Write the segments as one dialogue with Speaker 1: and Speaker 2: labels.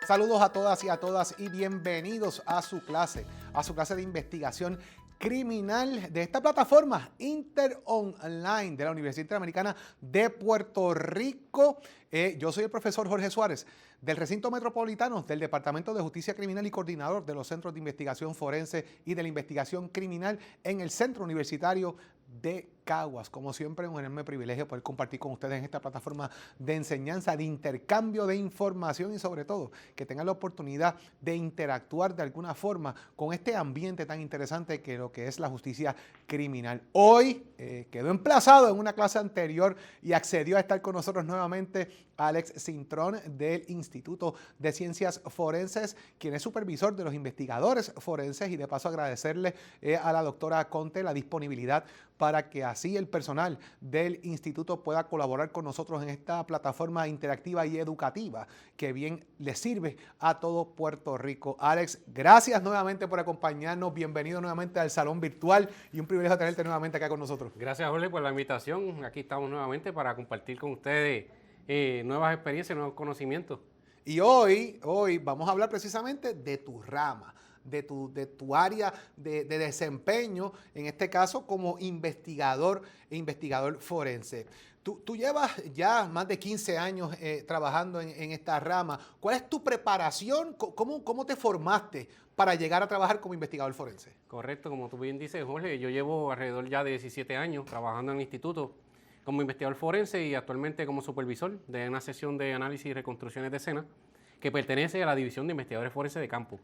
Speaker 1: Saludos a todas y bienvenidos a su clase de investigación criminal de esta plataforma InterOnline de la Universidad Interamericana de Puerto Rico. Yo soy el profesor Jorge Suárez del Recinto Metropolitano del Departamento de Justicia Criminal y coordinador de los Centros de Investigación Forense y de la Investigación Criminal en el Centro Universitario de Caguas. Como siempre, un enorme privilegio poder compartir con ustedes en esta plataforma de enseñanza, de intercambio de información y sobre todo que tengan la oportunidad de interactuar de alguna forma con este ambiente tan interesante que lo que es la justicia criminal. Hoy quedó emplazado en una clase anterior y accedió a estar con nosotros nuevamente Alex Cintrón del Instituto de Ciencias Forenses, quien es supervisor de los investigadores forenses, y de paso agradecerle a la doctora Conte la disponibilidad para que así el personal del instituto pueda colaborar con nosotros en esta plataforma interactiva y educativa que bien le sirve a todo Puerto Rico. Alex, gracias nuevamente por acompañarnos. Bienvenido nuevamente al salón virtual y un privilegio tenerte nuevamente acá con nosotros.
Speaker 2: Gracias, Jorge, por la invitación. Aquí estamos nuevamente para compartir con ustedes nuevas experiencias, nuevos conocimientos.
Speaker 1: Y hoy vamos a hablar precisamente de tu rama, de tu área de desempeño, en este caso como investigador forense. Tú llevas ya más de 15 años trabajando en esta rama. ¿Cuál es tu preparación? ¿Cómo te formaste para llegar a trabajar como investigador forense?
Speaker 2: Correcto, como tú bien dices, Jorge, yo llevo alrededor ya de 17 años trabajando en el instituto como investigador forense y actualmente como supervisor de una sesión de análisis y reconstrucciones de escena que pertenece a la División de Investigadores Forenses de Campo.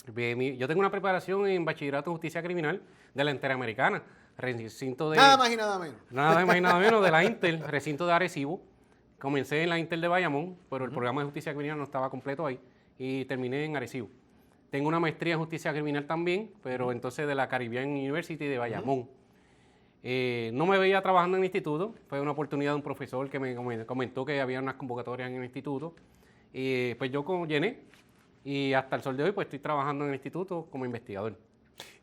Speaker 2: Yo tengo una preparación en Bachillerato en Justicia Criminal de la Interamericana, recinto de...
Speaker 1: Nada más y nada menos.
Speaker 2: Nada más y nada menos de la Inter, recinto de Arecibo. Comencé en la Inter de Bayamón, pero el programa de Justicia Criminal no estaba completo ahí y terminé en Arecibo. Tengo una maestría en Justicia Criminal también, pero entonces de la Caribbean University de Bayamón. No me veía trabajando en el instituto, fue una oportunidad de un profesor que me comentó que había unas convocatorias en el instituto. Y pues yo llené y hasta el sol de hoy pues estoy trabajando en el instituto como investigador.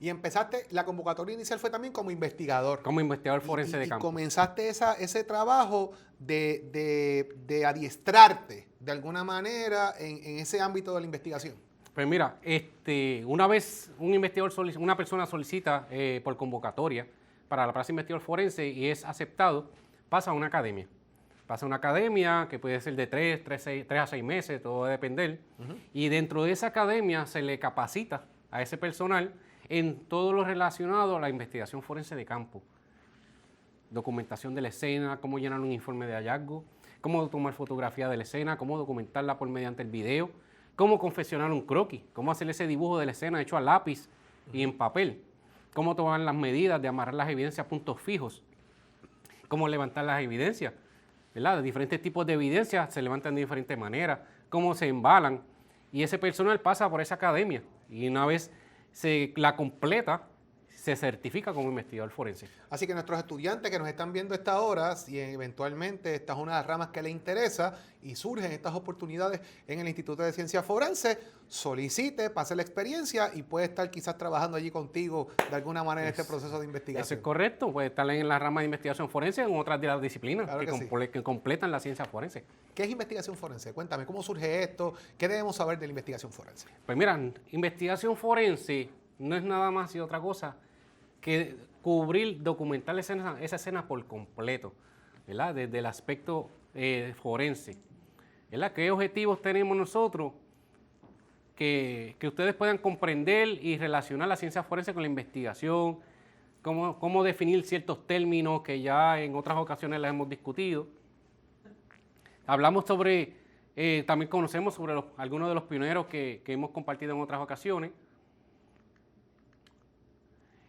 Speaker 1: Y empezaste, la convocatoria inicial fue también como investigador.
Speaker 2: Como investigador forense de campo.
Speaker 1: Y comenzaste ese trabajo de adiestrarte de alguna manera en ese ámbito de la investigación.
Speaker 2: Pues mira, una vez una persona solicita por convocatoria para la plaza de investigador forense y es aceptado, pasa a una academia. Pasa a una academia que puede ser de 3 a 6 meses, todo va a depender. Y dentro de esa academia se le capacita a ese personal en todo lo relacionado a la investigación forense de campo. Documentación de la escena, cómo llenar un informe de hallazgo, cómo tomar fotografía de la escena, cómo documentarla mediante el video, cómo confeccionar un croquis, cómo hacer ese dibujo de la escena hecho a lápiz y en papel, cómo tomar las medidas de amarrar las evidencias a puntos fijos, cómo levantar las evidencias, ¿verdad? De diferentes tipos de evidencias se levantan de diferentes maneras, cómo se embalan, y ese personal pasa por esa academia y una vez se la completa, se certifica como investigador forense.
Speaker 1: Así que nuestros estudiantes que nos están viendo a esta hora, si eventualmente esta es una de las ramas que les interesa y surgen estas oportunidades en el Instituto de Ciencias Forenses, solicite, pase la experiencia y puede estar quizás trabajando allí contigo de alguna manera en este proceso de investigación.
Speaker 2: Eso es correcto, puede estar en la rama de investigación forense o en otras de las disciplinas
Speaker 1: claro
Speaker 2: que completan la ciencia forense.
Speaker 1: ¿Qué es investigación forense? Cuéntame, ¿cómo surge esto? ¿Qué debemos saber de la investigación forense?
Speaker 2: Pues mira, investigación forense no es nada más y otra cosa que documentar esa escena por completo, ¿verdad? Desde el aspecto forense, ¿verdad? ¿Qué objetivos tenemos nosotros? Que ustedes puedan comprender y relacionar la ciencia forense con la investigación, cómo definir ciertos términos que ya en otras ocasiones las hemos discutido. Hablamos sobre, también conocemos sobre algunos de los pioneros que hemos compartido en otras ocasiones.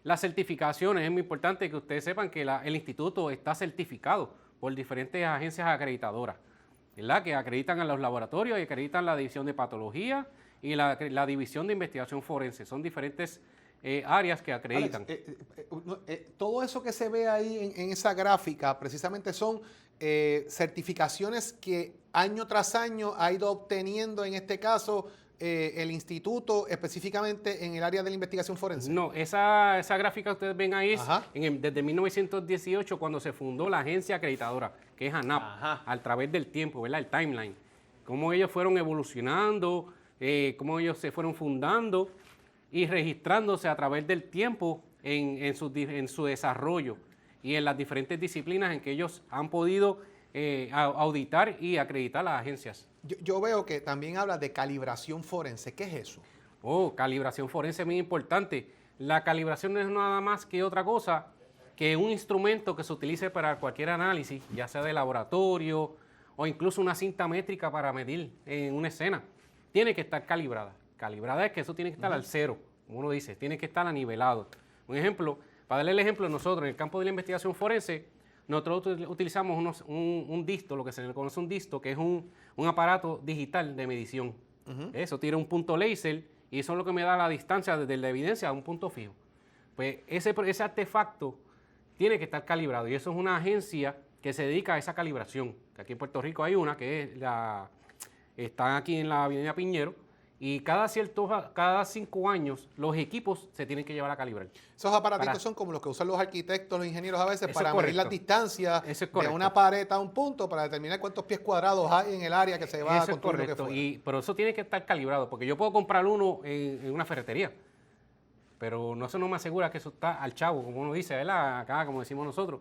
Speaker 2: Las certificaciones, es muy importante que ustedes sepan que el instituto está certificado por diferentes agencias acreditadoras, ¿verdad? Que acreditan a los laboratorios y acreditan la división de patología y la división de investigación forense. Son diferentes áreas que acreditan.
Speaker 1: Alex, todo eso que se ve ahí en esa gráfica precisamente son certificaciones que año tras año ha ido obteniendo, en este caso, el instituto específicamente en el área de la investigación forense?
Speaker 2: No, esa gráfica que ustedes ven ahí es desde 1918 cuando se fundó la agencia acreditadora, que es ANAP, a través del tiempo, ¿verdad? El timeline. cómo ellos fueron evolucionando, cómo ellos se fueron fundando y registrándose a través del tiempo en su desarrollo y en las diferentes disciplinas en que ellos han podido auditar y acreditar las agencias.
Speaker 1: Yo veo que también habla de calibración forense. ¿Qué es eso?
Speaker 2: Calibración forense es muy importante. La calibración no es nada más que otra cosa que un instrumento que se utilice para cualquier análisis, ya sea de laboratorio o incluso una cinta métrica para medir en una escena. Tiene que estar calibrada. Calibrada es que eso tiene que estar al cero, como uno dice, tiene que estar anivelado. Un ejemplo, para darle el ejemplo, nosotros en el campo de la investigación forense, nosotros utilizamos un disto, lo que se le conoce un disto, que es un aparato digital de medición. Eso tira un punto láser y eso es lo que me da la distancia desde la evidencia a un punto fijo. Pues ese artefacto tiene que estar calibrado y eso es una agencia que se dedica a esa calibración. Que aquí en Puerto Rico hay una que está aquí en la Avenida Piñero y cada 5 años los equipos se tienen que llevar a calibrar.
Speaker 1: Esos aparatitos son como los que usan los arquitectos, los ingenieros a veces para medir las distancias de una
Speaker 2: correcto.
Speaker 1: pared a un punto para determinar cuántos pies cuadrados hay en el área que se va a construir lo que fuera.
Speaker 2: Pero eso tiene que estar calibrado porque yo puedo comprar uno en una ferretería, pero eso no me asegura que eso está al chavo, como uno dice, ¿verdad? Acá, como decimos nosotros.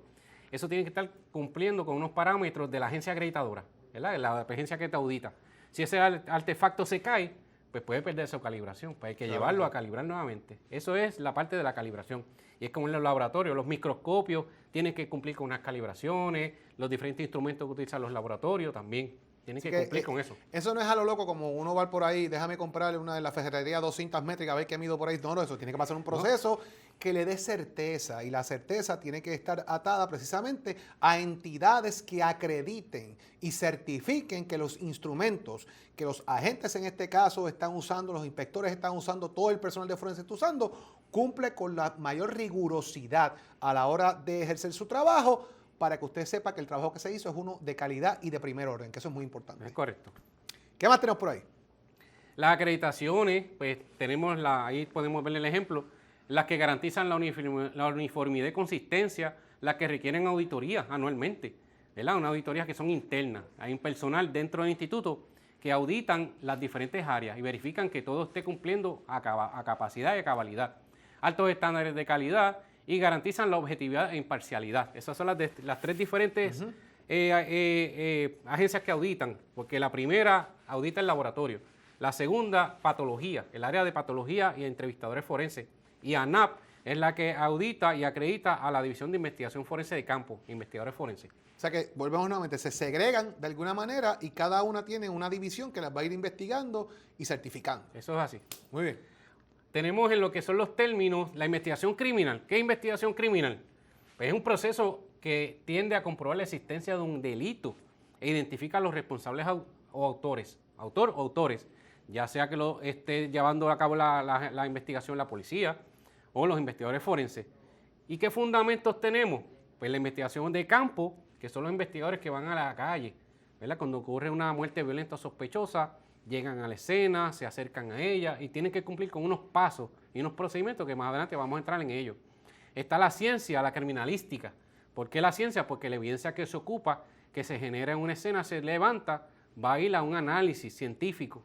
Speaker 2: Eso tiene que estar cumpliendo con unos parámetros de la agencia acreditadora, ¿verdad? La agencia que te audita. Si ese artefacto se cae, pues puede perder su calibración, pues hay que llevarlo a calibrar nuevamente. Eso es la parte de la calibración. Y es como en los laboratorios, los microscopios tienen que cumplir con unas calibraciones, los diferentes instrumentos que utilizan los laboratorios también tienen que cumplir con eso.
Speaker 1: Eso no es a lo loco como uno va por ahí, déjame comprarle una de la ferretería 2 cintas métricas, a ver qué mido por ahí. No, eso tiene que pasar un proceso que le dé certeza y la certeza tiene que estar atada precisamente a entidades que acrediten y certifiquen que los instrumentos que los agentes en este caso están usando, los inspectores están usando, todo el personal de forense está usando, cumple con la mayor rigurosidad a la hora de ejercer su trabajo, para que usted sepa que el trabajo que se hizo es uno de calidad y de primer orden, que eso es muy importante.
Speaker 2: Es correcto.
Speaker 1: ¿Qué más tenemos por ahí?
Speaker 2: Las acreditaciones, pues tenemos ahí podemos ver el ejemplo, las que garantizan la uniformidad y consistencia, las que requieren auditoría anualmente, ¿verdad? Unas auditorías que son internas. Hay un personal dentro del instituto que auditan las diferentes áreas y verifican que todo esté cumpliendo a capacidad y a cabalidad. Altos estándares de calidad y garantizan la objetividad e imparcialidad. Esas son las tres diferentes agencias que auditan, porque la primera audita el laboratorio, la segunda, patología, el área de patología y entrevistadores forenses, y ANAP es la que audita y acredita a la División de Investigación Forense de Campo, investigadores forenses.
Speaker 1: O sea que, volvemos nuevamente, se segregan de alguna manera y cada una tiene una división que las va a ir investigando y certificando.
Speaker 2: Eso es así.
Speaker 1: Muy bien.
Speaker 2: Tenemos en lo que son los términos la investigación criminal. ¿Qué es investigación criminal? Pues es un proceso que tiende a comprobar la existencia de un delito e identifica a los responsables o autores, ya sea que lo esté llevando a cabo la investigación la policía o los investigadores forenses. ¿Y qué fundamentos tenemos? Pues la investigación de campo, que son los investigadores que van a la calle, ¿verdad? Cuando ocurre una muerte violenta o sospechosa, llegan a la escena, se acercan a ella y tienen que cumplir con unos pasos y unos procedimientos que más adelante vamos a entrar en ellos. Está la ciencia, la criminalística. ¿Por qué la ciencia? Porque la evidencia que se ocupa, que se genera en una escena, se levanta, va a ir a un análisis científico.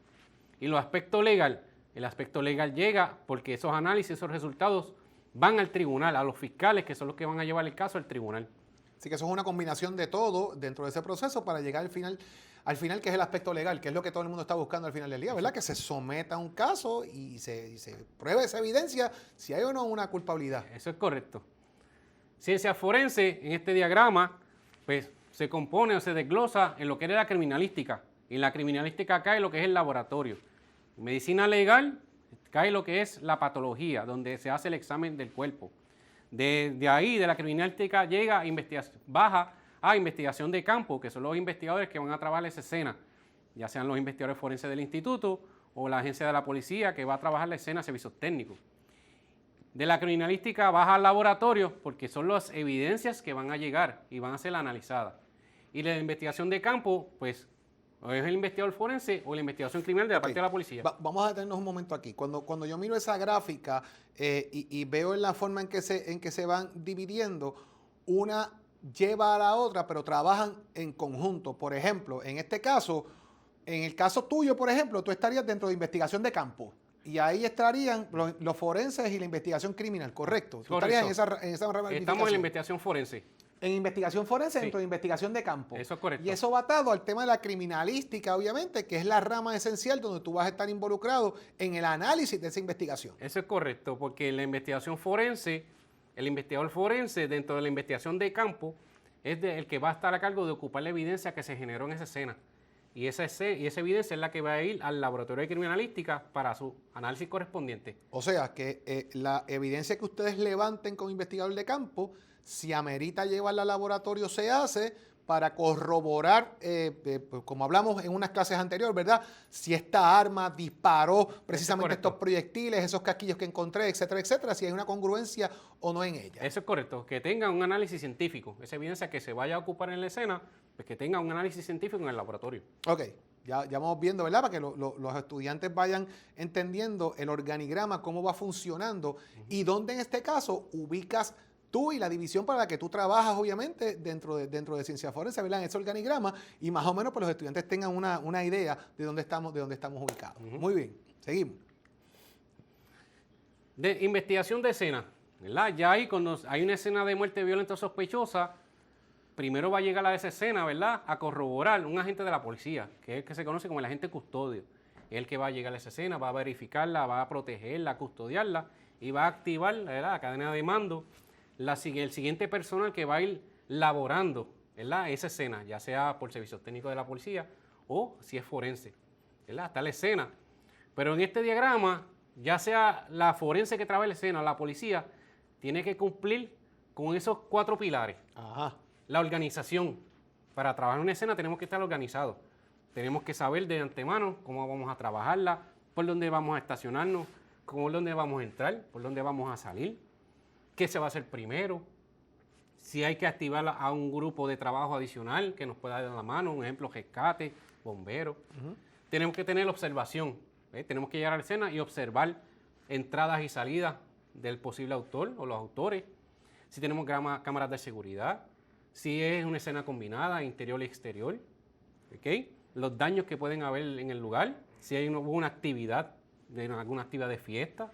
Speaker 2: Y el aspecto legal llega porque esos análisis, esos resultados van al tribunal, a los fiscales, que son los que van a llevar el caso al tribunal.
Speaker 1: Así que eso es una combinación de todo dentro de ese proceso para llegar al final que es el aspecto legal, que es lo que todo el mundo está buscando al final del día, ¿verdad? Que se someta a un caso y se pruebe esa evidencia si hay o no una culpabilidad.
Speaker 2: Eso es correcto. Ciencia forense, en este diagrama, pues se compone o se desglosa en lo que era la criminalística. Y en la criminalística cae lo que es el laboratorio. En medicina legal cae lo que es la patología, donde se hace el examen del cuerpo. De ahí, de la criminalística, baja a investigación de campo, que son los investigadores que van a trabajar esa escena, ya sean los investigadores forenses del instituto o la agencia de la policía que va a trabajar la escena, servicios técnicos. De la criminalística baja al laboratorio porque son las evidencias que van a llegar y van a ser analizadas. Y la investigación de campo, pues, o es el investigador forense o la investigación criminal de la parte de la policía.
Speaker 1: Vamos a detenernos un momento aquí. Cuando yo miro esa gráfica y veo en la forma en que se van dividiendo, una lleva a la otra, pero trabajan en conjunto. Por ejemplo, en este caso, En el caso tuyo, por ejemplo, tú estarías dentro de investigación de campo. Y ahí estarían los forenses y la investigación criminal, ¿correcto? Tú estarías en esa ramificación.
Speaker 2: Estamos en la investigación forense.
Speaker 1: En investigación forense,
Speaker 2: Sí.
Speaker 1: dentro de investigación de campo.
Speaker 2: Eso es correcto.
Speaker 1: Y eso va atado al tema de la criminalística, obviamente, que es la rama esencial donde tú vas a estar involucrado en el análisis de esa investigación.
Speaker 2: Eso es correcto, porque en la investigación forense, el investigador forense dentro de la investigación de campo es el que va a estar a cargo de ocupar la evidencia que se generó en esa escena. Y esa evidencia es la que va a ir al laboratorio de criminalística para su análisis correspondiente.
Speaker 1: O sea, que la evidencia que ustedes levanten como investigador de campo, si amerita llevarla al laboratorio, se hace para corroborar, pues, como hablamos en unas clases anteriores, ¿verdad? Si esta arma disparó precisamente estos proyectiles, esos casquillos que encontré, etcétera, etcétera, si hay una congruencia o no en ella.
Speaker 2: Eso es correcto, que tenga un análisis científico. Esa evidencia que se vaya a ocupar en la escena, pues que tenga un análisis científico en el laboratorio.
Speaker 1: Ok, ya vamos viendo, ¿verdad? Para que los estudiantes vayan entendiendo el organigrama, cómo va funcionando y dónde en este caso ubicas tú y la división para la que tú trabajas, obviamente, dentro de ciencia forense, ¿verdad? En ese organigrama y más o menos pues, los estudiantes tengan una idea de dónde estamos ubicados. Muy bien, seguimos.
Speaker 2: De investigación de escena, ¿verdad? Ya ahí cuando hay una escena de muerte violenta o sospechosa, primero va a llegar a esa escena, ¿verdad? A corroborar un agente de la policía, que es el que se conoce como el agente custodio. Es el que va a llegar a esa escena, va a verificarla, va a protegerla, custodiarla y va a activar, ¿verdad?, la cadena de mando. El siguiente personal que va a ir laborando, ¿verdad?, esa escena, ya sea por servicios técnicos de la policía o si es forense, ¿verdad? Está la escena. Pero en este diagrama, ya sea la forense que trabaja la escena o la policía, tiene que cumplir con esos 4 pilares.
Speaker 1: Ajá.
Speaker 2: La organización. Para trabajar en una escena tenemos que estar organizados. Tenemos que saber de antemano cómo vamos a trabajarla, por dónde vamos a estacionarnos, por dónde vamos a entrar, por dónde vamos a salir, qué se va a hacer primero, si hay que activar a un grupo de trabajo adicional que nos pueda dar la mano, un ejemplo, rescate, bomberos. Tenemos que tener observación, tenemos que llegar a la escena y observar entradas y salidas del posible autor o los autores, si tenemos cámaras de seguridad, si es una escena combinada, interior y exterior, ¿okay?, los daños que pueden haber en el lugar, si hay alguna actividad de fiesta,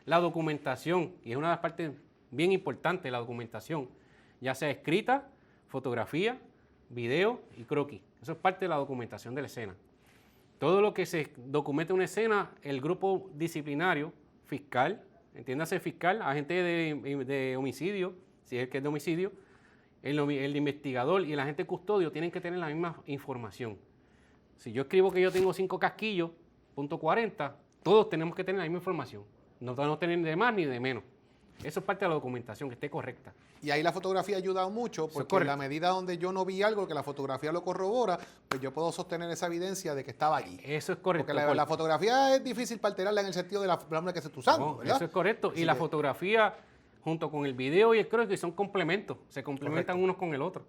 Speaker 2: la documentación, y es una de las partes bien importantes, la documentación, ya sea escrita, fotografía, video y croquis. Eso es parte de la documentación de la escena. Todo lo que se documenta en una escena, el grupo disciplinario, fiscal, entiéndase fiscal, agente de homicidio, si es el que es de homicidio, el investigador y el agente custodio tienen que tener la misma información. Si yo escribo que yo tengo 5 casquillos, .40, todos tenemos que tener la misma información. No podemos tener de más ni de menos. Eso es parte de la documentación, que esté correcta.
Speaker 1: Y ahí la fotografía ha ayudado mucho, porque en la medida donde yo no vi algo que la fotografía lo corrobora, pues yo puedo sostener esa evidencia de que estaba allí.
Speaker 2: Eso es correcto.
Speaker 1: Porque la fotografía es difícil para alterarla en el sentido de la palabra que se está usando, ¿verdad?
Speaker 2: Eso es correcto.
Speaker 1: Así
Speaker 2: y la
Speaker 1: que,
Speaker 2: fotografía, junto con el video y el croquis, son complementos. Se complementan unos con el otro.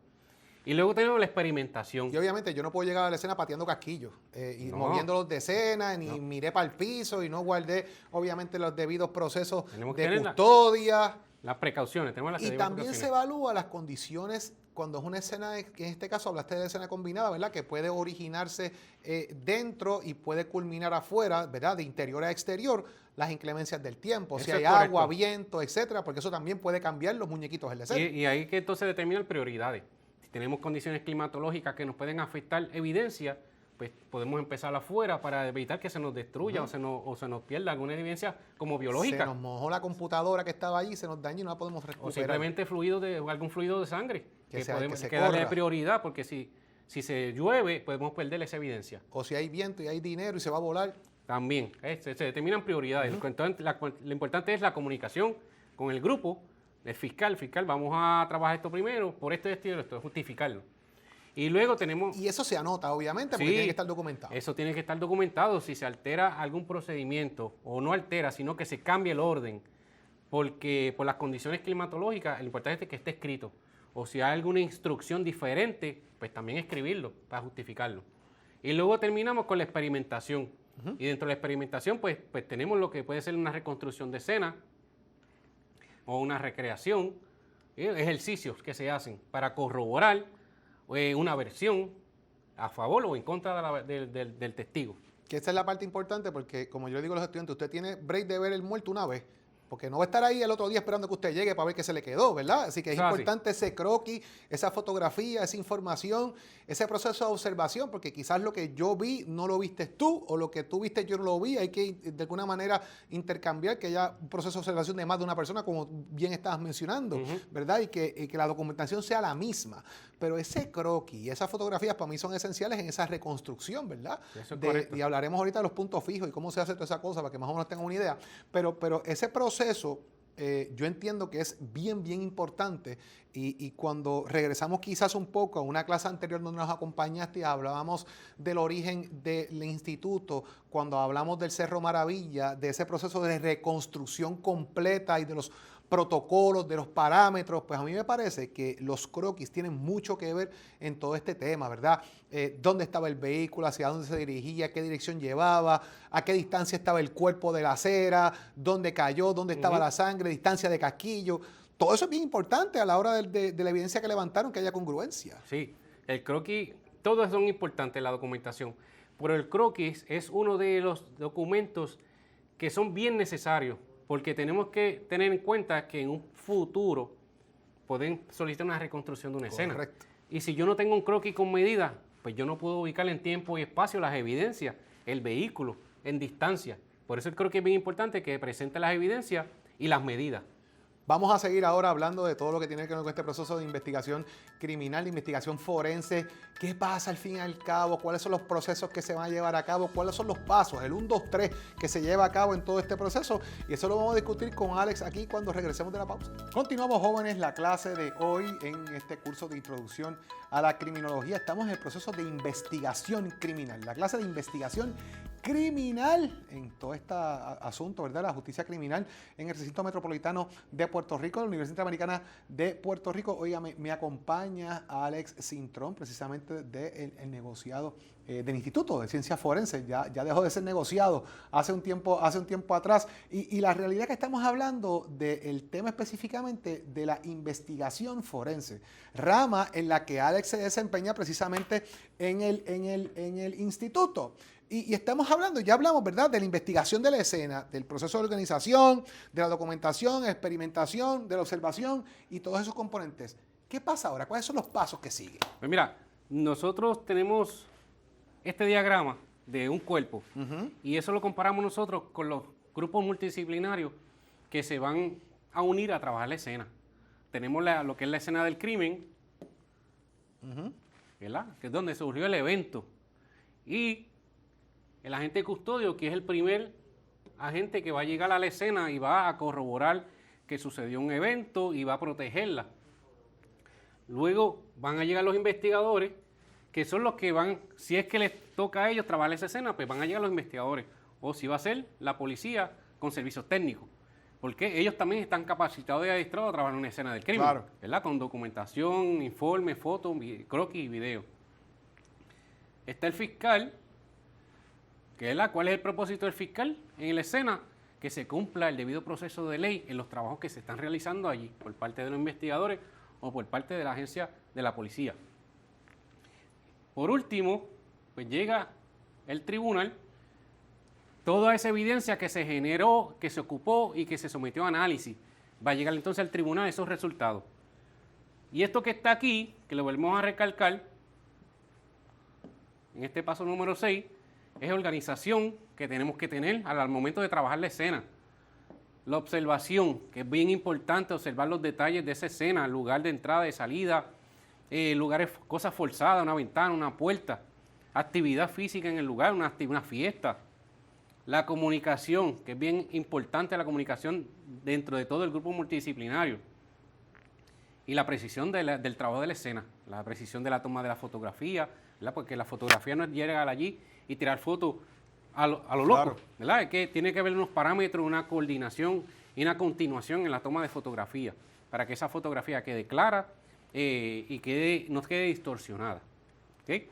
Speaker 2: Y luego tenemos la experimentación.
Speaker 1: Y obviamente yo no puedo llegar a la escena pateando casquillos y moviéndolos de escena, ni miré para el piso y no guardé, obviamente, los debidos procesos de custodia.
Speaker 2: Las precauciones, tenemos las
Speaker 1: Y también se evalúa las condiciones cuando es una escena, que en este caso hablaste de escena combinada, ¿verdad? Que puede originarse dentro y puede culminar afuera, ¿verdad? De interior a exterior, las inclemencias del tiempo. Si hay agua, viento, etcétera, porque eso también puede cambiar los muñequitos en la escena.
Speaker 2: Y ahí que entonces determinan prioridades. Si tenemos condiciones climatológicas que nos pueden afectar evidencia, pues podemos empezar afuera para evitar que se nos destruya o se nos pierda alguna evidencia como biológica.
Speaker 1: Se nos mojó la computadora que estaba allí, se nos dañó y no la podemos recuperar.
Speaker 2: O simplemente algún fluido de sangre que podemos
Speaker 1: que
Speaker 2: darle prioridad, porque si se llueve podemos perder esa evidencia.
Speaker 1: O si hay viento y hay dinero y se va a volar.
Speaker 2: También, se determinan prioridades. Entonces, lo importante es la comunicación con el grupo, el fiscal, vamos a trabajar esto primero, por esto, justificarlo. Y luego tenemos...
Speaker 1: Y eso se anota, obviamente, porque tiene que estar documentado.
Speaker 2: Eso tiene que estar documentado. Si se altera algún procedimiento, o no altera, sino que se cambia el orden, porque por las condiciones climatológicas, lo importante es que esté escrito. O si hay alguna instrucción diferente, pues también escribirlo para justificarlo. Y luego terminamos con la experimentación. Y dentro de la experimentación, pues tenemos lo que puede ser una reconstrucción de escena o una recreación, ejercicios que se hacen para corroborar una versión, a favor o en contra del testigo.
Speaker 1: Que esa es la parte importante porque, como yo le digo a los estudiantes, usted tiene break de ver el muerto una vez, porque no va a estar ahí el otro día esperando que usted llegue para ver qué se le quedó, ¿verdad? Así que es importante ese croquis, esa fotografía, esa información, ese proceso de observación, porque quizás lo que yo vi no lo viste tú, o lo que tú viste yo no lo vi. Hay que de alguna manera intercambiar, que haya un proceso de observación de más de una persona, como bien estabas mencionando, ¿verdad? Y que la documentación sea la misma. Pero ese croquis y esas fotografías para mí son esenciales en esa reconstrucción, ¿verdad?
Speaker 2: Eso es correcto.
Speaker 1: Y hablaremos ahorita de los puntos fijos y cómo se hace toda esa cosa para que más o menos tengan una idea. Pero ese proceso yo entiendo que es bien importante y cuando regresamos quizás un poco a una clase anterior donde nos acompañaste y hablábamos del origen del instituto, cuando hablamos del Cerro Maravilla, de ese proceso de reconstrucción completa y de los protocolos, de los parámetros, pues a mí me parece que los croquis tienen mucho que ver en todo este tema, ¿verdad? Dónde estaba el vehículo, hacia dónde se dirigía, qué dirección llevaba, a qué distancia estaba el cuerpo de la acera, dónde cayó, dónde estaba la sangre, distancia de casquillo. Todo eso es bien importante a la hora de la evidencia que levantaron, que haya congruencia.
Speaker 2: Sí, el croquis, todo eso es importante en la documentación, pero el croquis es uno de los documentos que son bien necesarios, porque tenemos que tener en cuenta que en un futuro pueden solicitar una reconstrucción de una escena.
Speaker 1: Correcto.
Speaker 2: Y si yo no tengo un croquis con medida, pues yo no puedo ubicar en tiempo y espacio las evidencias, el vehículo, en distancia. Por eso el croquis es bien importante que presente las evidencias y las medidas.
Speaker 1: Vamos a seguir ahora hablando de todo lo que tiene que ver con este proceso de investigación criminal, de investigación forense. ¿Qué pasa al fin y al cabo? ¿Cuáles son los procesos que se van a llevar a cabo? ¿Cuáles son los pasos? El 1, 2, 3 que se lleva a cabo en todo este proceso. Y eso lo vamos a discutir con Alex aquí cuando regresemos de la pausa. Continuamos, jóvenes, la clase de hoy en este curso de introducción a la criminología. Estamos en el proceso de investigación criminal. La clase de investigación criminal en todo este asunto, ¿verdad? La justicia criminal en el recinto metropolitano de Puerto Rico, la Universidad Interamericana de Puerto Rico. Oiga, me acompaña Alex Cintrón, precisamente del negociado del Instituto de Ciencias Forenses. Ya dejó de ser negociado hace un tiempo atrás. Y la realidad es que estamos hablando del tema específicamente de la investigación forense, rama en la que Alex se desempeña precisamente en el instituto. Y estamos hablando, ya hablamos, ¿verdad?, de la investigación de la escena, del proceso de organización, de la documentación, experimentación, de la observación y todos esos componentes. ¿Qué pasa ahora? ¿Cuáles son los pasos que siguen?
Speaker 2: Pues mira, nosotros tenemos este diagrama de un cuerpo y eso lo comparamos nosotros con los grupos multidisciplinarios que se van a unir a trabajar la escena. Tenemos lo que es la escena del crimen, ¿verdad?, que es donde surgió el evento, y el agente custodio, que es el primer agente que va a llegar a la escena y va a corroborar que sucedió un evento y va a protegerla. Luego van a llegar los investigadores, que son los que van, si es que les toca a ellos trabajar esa escena, pues van a llegar los investigadores. O si va a ser la policía con servicios técnicos. Porque ellos también están capacitados y adiestrados a trabajar en una escena del crimen.
Speaker 1: Claro.
Speaker 2: ¿Verdad? Con documentación, informes, fotos, croquis y video. Está el fiscal, ¿cuál es el propósito del fiscal en la escena? Que se cumpla el debido proceso de ley en los trabajos que se están realizando allí por parte de los investigadores o por parte de la agencia de la policía. Por último, pues llega el tribunal, toda esa evidencia que se generó, que se ocupó y que se sometió a análisis, va a llegar entonces al tribunal esos resultados. Y esto que está aquí, que lo volvemos a recalcar, en este paso número 6, es organización que tenemos que tener al momento de trabajar la escena. La observación, que es bien importante observar los detalles de esa escena, el lugar de entrada y salida, lugares, cosas forzadas, una ventana, una puerta, actividad física en el lugar, una fiesta. La comunicación, que es bien importante la comunicación dentro de todo el grupo multidisciplinario. Y la precisión del trabajo de la escena, la precisión de la toma de la fotografía, ¿verdad? Porque la fotografía no es llegar allí y tirar fotos a lo loco,
Speaker 1: Claro.
Speaker 2: ¿verdad? Es que tiene que haber unos parámetros, una coordinación y una continuación en la toma de fotografía para que esa fotografía quede clara y no quede distorsionada. ¿Okay?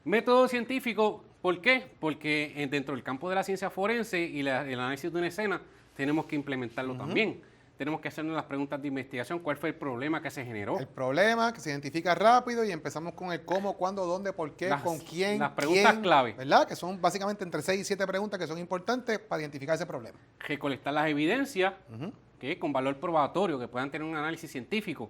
Speaker 2: Método científico, ¿por qué? Porque dentro del campo de la ciencia forense y el análisis de una escena tenemos que implementarlo también. tenemos que hacernos las preguntas de investigación. ¿Cuál fue el problema que se generó?
Speaker 1: El problema que se identifica rápido y empezamos con el cómo, cuándo, dónde, por qué, con quién.
Speaker 2: Las preguntas clave.
Speaker 1: ¿Verdad? Que son básicamente entre 6 y 7 preguntas que son importantes para identificar ese problema.
Speaker 2: Recolectar las evidencias que con valor probatorio, que puedan tener un análisis científico.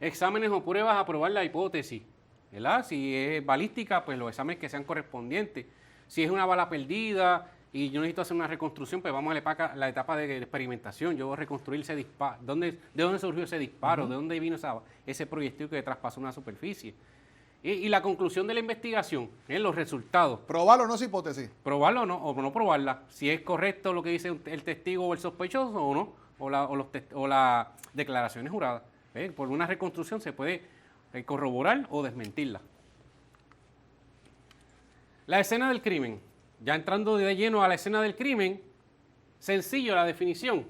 Speaker 2: Exámenes o pruebas a probar la hipótesis, ¿verdad? Si es balística, pues los exámenes que sean correspondientes. Si es una bala perdida y yo necesito hacer una reconstrucción, pues vamos a la etapa de experimentación. Yo voy a reconstruir ese disparo. ¿De dónde surgió ese disparo? ¿De dónde vino ese proyectil que traspasó una superficie? Y la conclusión de la investigación, los resultados.
Speaker 1: ¿Probarlo o no es hipótesis?
Speaker 2: Probarla o no probarla. Si es correcto lo que dice el testigo o el sospechoso o no, o las declaraciones juradas. Por una reconstrucción se puede corroborar o desmentirla. La escena del crimen. Ya entrando de lleno a la escena del crimen, sencillo la definición.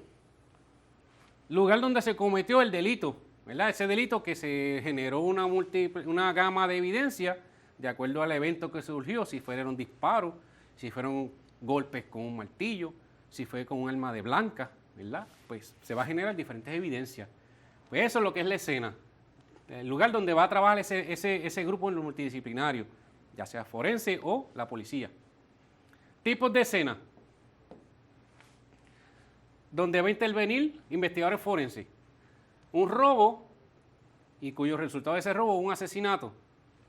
Speaker 2: Lugar donde se cometió el delito, ¿verdad? Ese delito que se generó una gama de evidencia de acuerdo al evento que surgió, si fueron disparos, si fueron golpes con un martillo, si fue con un arma de blanca, ¿verdad? Pues se va a generar diferentes evidencias. Pues eso es lo que es la escena. El lugar donde va a trabajar ese grupo multidisciplinario, ya sea forense o la policía. Tipos de escena. Donde va a intervenir investigadores forenses. Un robo y cuyo resultado de ese robo es un asesinato.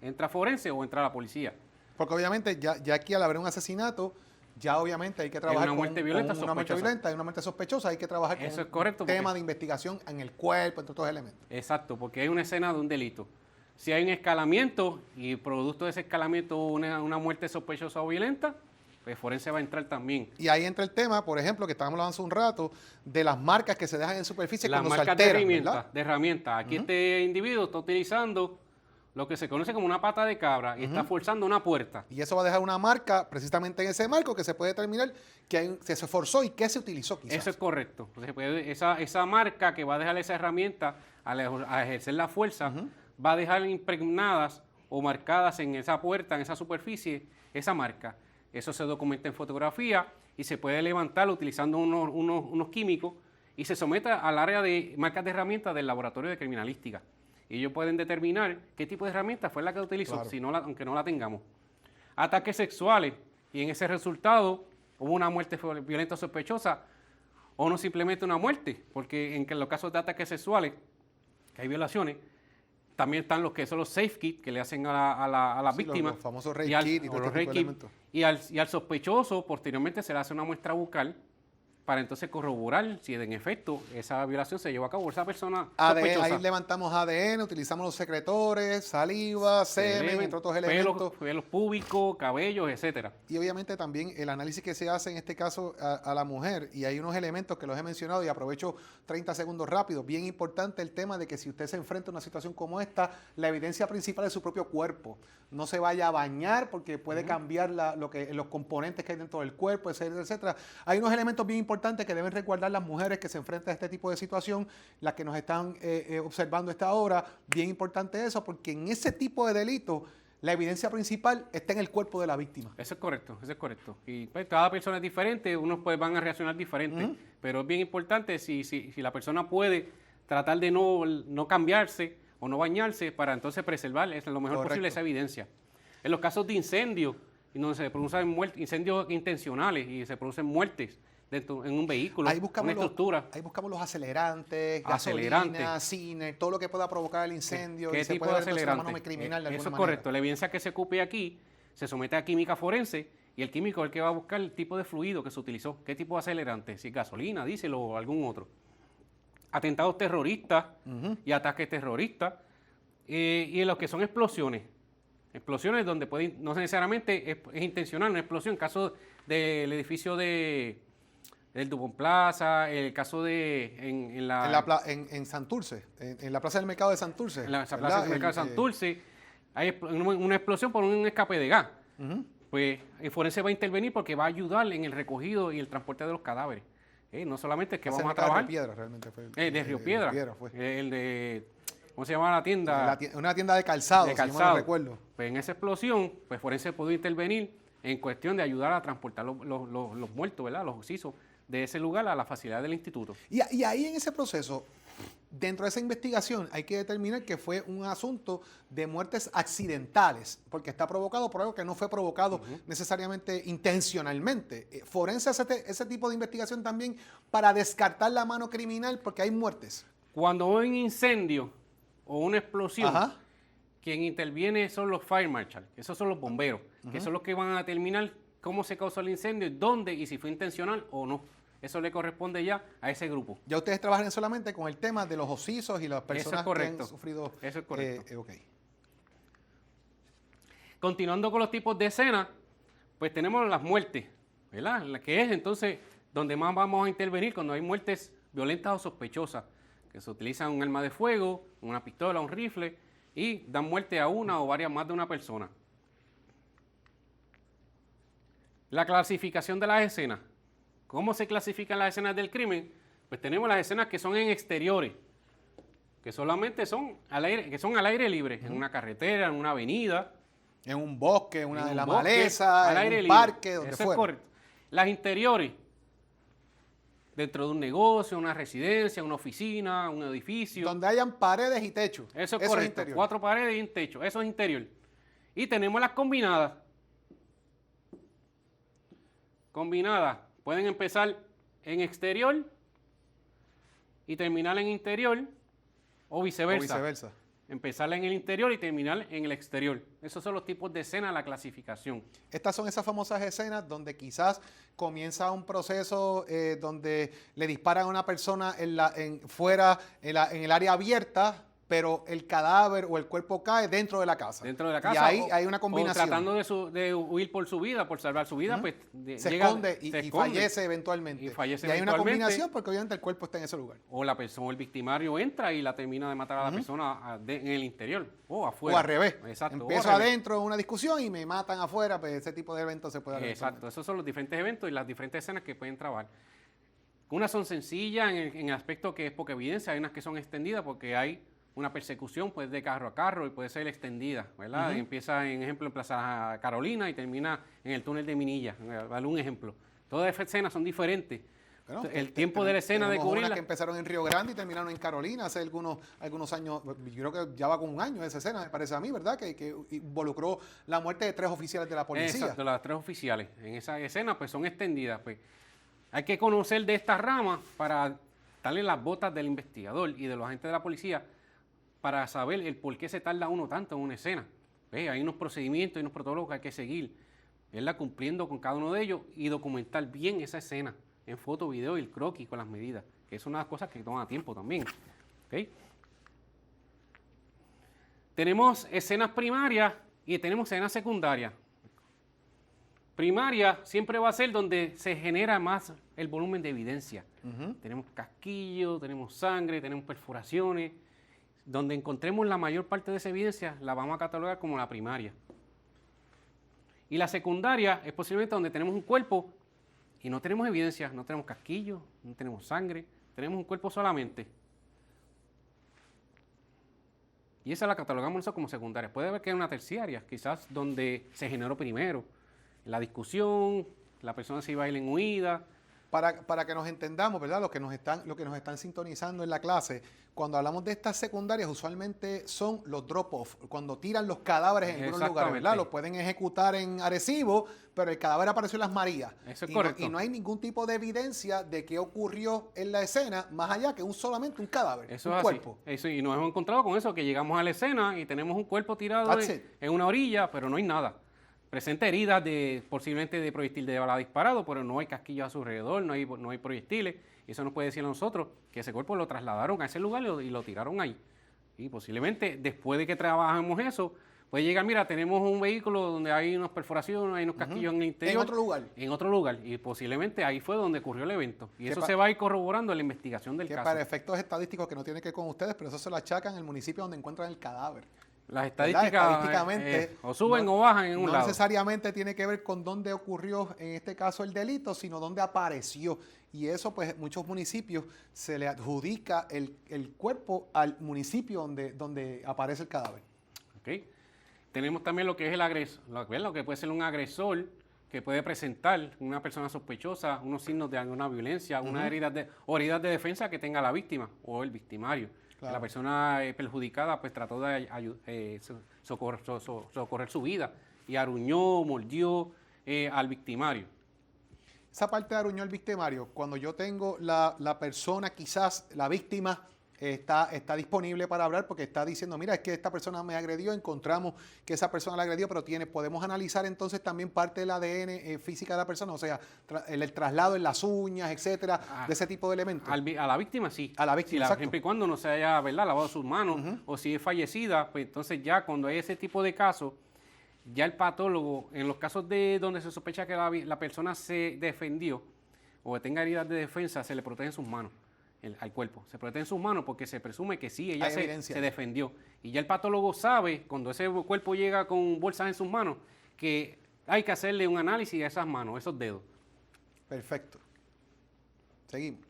Speaker 2: ¿Entra forense o entra la policía?
Speaker 1: Porque obviamente ya aquí al haber un asesinato, ya obviamente hay que trabajar
Speaker 2: una muerte violenta,
Speaker 1: con una muerte violenta, hay una muerte sospechosa, hay que trabajar con un tema de investigación en el cuerpo, entre otros elementos.
Speaker 2: Exacto, porque hay una escena de un delito. Si hay un escalamiento y producto de ese escalamiento una muerte sospechosa o violenta, pues forense va a entrar también.
Speaker 1: Y ahí entra el tema, por ejemplo, que estábamos hablando hace un rato, de las marcas que se dejan en superficie
Speaker 2: las
Speaker 1: cuando se
Speaker 2: marcas
Speaker 1: alteran,
Speaker 2: de herramientas. Aquí este individuo está utilizando lo que se conoce como una pata de cabra y está forzando una puerta.
Speaker 1: Y eso va a dejar una marca precisamente en ese marco que se puede determinar que se forzó y qué se utilizó quizás.
Speaker 2: Eso es correcto. Esa marca que va a dejar esa herramienta a ejercer la fuerza va a dejar impregnadas o marcadas en esa puerta, en esa superficie, esa marca. Eso se documenta en fotografía y se puede levantar utilizando unos químicos y se somete al área de marcas de herramientas del laboratorio de criminalística. Y ellos pueden determinar qué tipo de herramienta fue la que utilizó, claro, aunque no la tengamos. Ataques sexuales, y en ese resultado hubo una muerte violenta sospechosa o no simplemente una muerte, porque en los casos de ataques sexuales, que hay violaciones, también están los que son los safe kits que le hacen a la víctima.
Speaker 1: Los famosos rape kits y todo este tipo de elementos.
Speaker 2: Y al sospechoso, posteriormente se le hace una muestra bucal para entonces corroborar si en efecto esa violación se llevó a cabo por esa persona sospechosa.
Speaker 1: Ahí levantamos ADN, utilizamos los secretores, saliva, semen, entre otros elementos.
Speaker 2: Pelos púbicos, cabellos, etcétera.
Speaker 1: Y obviamente también el análisis que se hace en este caso a la mujer, y hay unos elementos que los he mencionado y aprovecho 30 segundos rápido. Bien importante el tema de que si usted se enfrenta a una situación como esta, la evidencia principal es su propio cuerpo. No se vaya a bañar porque puede cambiar los componentes que hay dentro del cuerpo, etcétera, etcétera. Hay unos elementos bien importante que deben resguardar las mujeres que se enfrentan a este tipo de situación, las que nos están observando esta hora. Bien importante eso, porque en ese tipo de delitos la evidencia principal está en el cuerpo de la víctima.
Speaker 2: Eso es correcto, eso es correcto. Y pues, cada persona es diferente, unos pues van a reaccionar diferente, pero es bien importante si la persona puede tratar de no cambiarse o no bañarse para entonces preservar lo mejor posible esa evidencia. En los casos de incendios, donde se producen incendios intencionales y se producen muertes en un vehículo, una estructura.
Speaker 1: Ahí buscamos los acelerantes, gasolina, cine, todo lo que pueda provocar el incendio.
Speaker 2: ¿Qué tipo de acelerante? Criminal de eso es correcto. La evidencia que se ocupe aquí se somete a química forense y el químico es el que va a buscar el tipo de fluido que se utilizó, qué tipo de acelerante, si gasolina, diésel o algún otro. Atentados terroristas y ataques terroristas y en los que son explosiones. Explosiones donde no necesariamente es intencional una explosión. En caso del edificio del Dupont Plaza, el caso
Speaker 1: en Santurce, en la Plaza del Mercado de Santurce.
Speaker 2: En la Plaza del Mercado de Santurce hay una explosión por un escape de gas. Pues el forense va a intervenir porque va a ayudar en el recogido y el transporte de los cadáveres. No solamente es que vamos a trabajar.
Speaker 1: De Río Piedra realmente fue.
Speaker 2: De Río Piedra. El de... ¿Cómo se llama la tienda?
Speaker 1: Una tienda de calzado, si yo no recuerdo.
Speaker 2: Pues en esa explosión, pues forense pudo intervenir en cuestión de ayudar a transportar los muertos, ¿verdad? Los occisos de ese lugar a la facilidad del instituto.
Speaker 1: Y ahí en ese proceso, dentro de esa investigación, hay que determinar que fue un asunto de muertes accidentales, porque está provocado por algo que no fue provocado necesariamente intencionalmente. Forense hace ese tipo de investigación también para descartar la mano criminal, porque hay muertes.
Speaker 2: Cuando hay un incendio o una explosión,
Speaker 1: Ajá.
Speaker 2: quien interviene son los fire marshal, esos son los bomberos, que son los que van a determinar cómo se causó el incendio, dónde y si fue intencional o no. Eso le corresponde ya a ese grupo.
Speaker 1: Ya ustedes trabajan solamente con el tema de los ocisos y las personas que han sufrido.
Speaker 2: Eso es correcto.
Speaker 1: Ok.
Speaker 2: Continuando con los tipos de escenas, pues tenemos las muertes, ¿verdad? La que es entonces donde más vamos a intervenir cuando hay muertes violentas o sospechosas, que se utilizan un arma de fuego, una pistola, un rifle, y dan muerte a una o varias más de una persona. La clasificación de las escenas. ¿Cómo se clasifican las escenas del crimen? Pues tenemos las escenas que son en exteriores, que solamente son al aire libre, en una carretera, en una avenida.
Speaker 1: En un bosque,
Speaker 2: en
Speaker 1: de
Speaker 2: un
Speaker 1: la
Speaker 2: bosque,
Speaker 1: maleza,
Speaker 2: al
Speaker 1: en
Speaker 2: aire
Speaker 1: un
Speaker 2: libre.
Speaker 1: parque, donde
Speaker 2: Eso
Speaker 1: fuera.
Speaker 2: es correcto. Las interiores, dentro de un negocio, una residencia, una oficina, un edificio.
Speaker 1: Donde hayan paredes y techo.
Speaker 2: Eso es correcto.
Speaker 1: Interior.
Speaker 2: 4 paredes y un techo. Eso es interior. Y tenemos las combinadas. Combinadas. Pueden empezar en exterior y terminar en interior o viceversa. Empezar en el interior y terminar en el exterior. Esos son los tipos de escena, la clasificación.
Speaker 1: Estas son esas famosas escenas donde quizás comienza un proceso donde le disparan a una persona en el área abierta, pero el cadáver o el cuerpo cae dentro de la casa.
Speaker 2: Dentro de la casa.
Speaker 1: Y ahí hay una combinación.
Speaker 2: O tratando de huir por su vida, por salvar su vida, pues
Speaker 1: se esconde y fallece eventualmente.
Speaker 2: Y
Speaker 1: hay una combinación porque obviamente el cuerpo está en ese lugar.
Speaker 2: O la persona, el victimario entra y la termina de matar a la persona en el interior o afuera.
Speaker 1: O al revés.
Speaker 2: Exacto.
Speaker 1: Empiezo adentro una discusión y me matan afuera, pues ese tipo de eventos se puede dar.
Speaker 2: Exacto. Esos son los diferentes eventos y las diferentes escenas que pueden trabajar. Unas son sencillas en el aspecto que es poca evidencia, hay unas que son extendidas porque hay una persecución, pues de carro a carro y puede ser extendida, ¿verdad? Y empieza, en ejemplo, en Plaza Carolina y termina en el túnel de Minilla, vale un ejemplo. Todas esas escenas son diferentes. Bueno, el tiempo de la escena de cubrirla.
Speaker 1: Unas que empezaron en Río Grande y terminaron en Carolina hace algunos años, yo creo que ya va con un año esa escena, me parece a mí, ¿verdad? Que involucró la muerte de 3 oficiales de la policía.
Speaker 2: Exacto, las 3 oficiales. En esa escena, pues son extendidas. Pues hay que conocer de estas ramas para darle las botas del investigador y de los agentes de la policía para saber el por qué se tarda uno tanto en una escena. Hay unos procedimientos y unos protocolos que hay que seguir, ¿verdad? Cumpliendo con cada uno de ellos y documentar bien esa escena en foto, video y el croquis con las medidas, que es una de las cosas que toma tiempo también. ¿Okay? Tenemos escenas primarias y tenemos escenas secundarias. Primaria siempre va a ser donde se genera más el volumen de evidencia. Tenemos casquillos, tenemos sangre, tenemos perforaciones. Donde encontremos la mayor parte de esa evidencia, la vamos a catalogar como la primaria. Y la secundaria es posiblemente donde tenemos un cuerpo y no tenemos evidencia, no tenemos casquillo, no tenemos sangre, tenemos un cuerpo solamente. Y esa la catalogamos nosotros como secundaria. Puede haber que hay una terciaria, quizás donde se generó primero. La discusión, la persona se iba a ir en huida.
Speaker 1: Para que nos entendamos, ¿verdad? Lo que nos están sintonizando en la clase, cuando hablamos de estas secundarias, usualmente son los drop-off, cuando tiran los cadáveres en algunos lugares, ¿verdad? Los pueden ejecutar en Arecibo, pero el cadáver apareció en Las Marías.
Speaker 2: Eso es correcto.
Speaker 1: Y no hay ningún tipo de evidencia de qué ocurrió en la escena, más allá que solamente un cadáver, un cuerpo.
Speaker 2: Eso, y nos hemos encontrado con eso, que llegamos a la escena y tenemos un cuerpo tirado en una orilla, pero no hay nada. Presenta heridas posiblemente de proyectil de bala disparado, pero no hay casquillos a su alrededor, no hay proyectiles. Y eso nos puede decir a nosotros que ese cuerpo lo trasladaron a ese lugar y lo tiraron ahí. Y posiblemente después de que trabajemos eso, puede llegar, mira, tenemos un vehículo donde hay unas perforaciones, hay unos casquillos en el interior.
Speaker 1: En otro lugar.
Speaker 2: En otro lugar. Y posiblemente ahí fue donde ocurrió el evento. Y eso se va a ir corroborando en la investigación del caso.
Speaker 1: Para efectos estadísticos que no tiene que ver con ustedes, pero eso se lo achacan en el municipio donde encuentran el cadáver.
Speaker 2: Las estadísticamente o suben o bajan en un lado.
Speaker 1: No necesariamente tiene que ver con dónde ocurrió, en este caso, el delito, sino dónde apareció. Y eso, pues, muchos municipios se le adjudica el cuerpo al municipio donde aparece el cadáver.
Speaker 2: Okay. Tenemos también lo que es el agresor, lo que puede ser un agresor que puede presentar una persona sospechosa, unos signos de alguna violencia, unas heridas de defensa que tenga la víctima o el victimario. Claro. La persona perjudicada pues trató de socorrer su vida y aruñó, mordió al victimario.
Speaker 1: Esa parte de aruñó al victimario, cuando yo tengo la persona, quizás la víctima, está disponible para hablar porque está diciendo, mira, es que esta persona me agredió, encontramos que esa persona la agredió, pero podemos analizar entonces también parte del ADN física de la persona, o sea, el traslado en las uñas, etcétera, de ese tipo de elementos.
Speaker 2: A la víctima sí.
Speaker 1: A la víctima, exacto.
Speaker 2: Siempre y cuando no se haya, ¿verdad?, lavado sus manos, o si es fallecida, pues entonces ya cuando hay ese tipo de casos, ya el patólogo, en los casos donde se sospecha que la persona se defendió o tenga heridas de defensa, se le protegen sus manos. Al cuerpo. Se protegen sus manos porque se presume que sí, ella se defendió. Y ya el patólogo sabe, cuando ese cuerpo llega con bolsas en sus manos, que hay que hacerle un análisis a esas manos, esos dedos.
Speaker 1: Perfecto. Seguimos.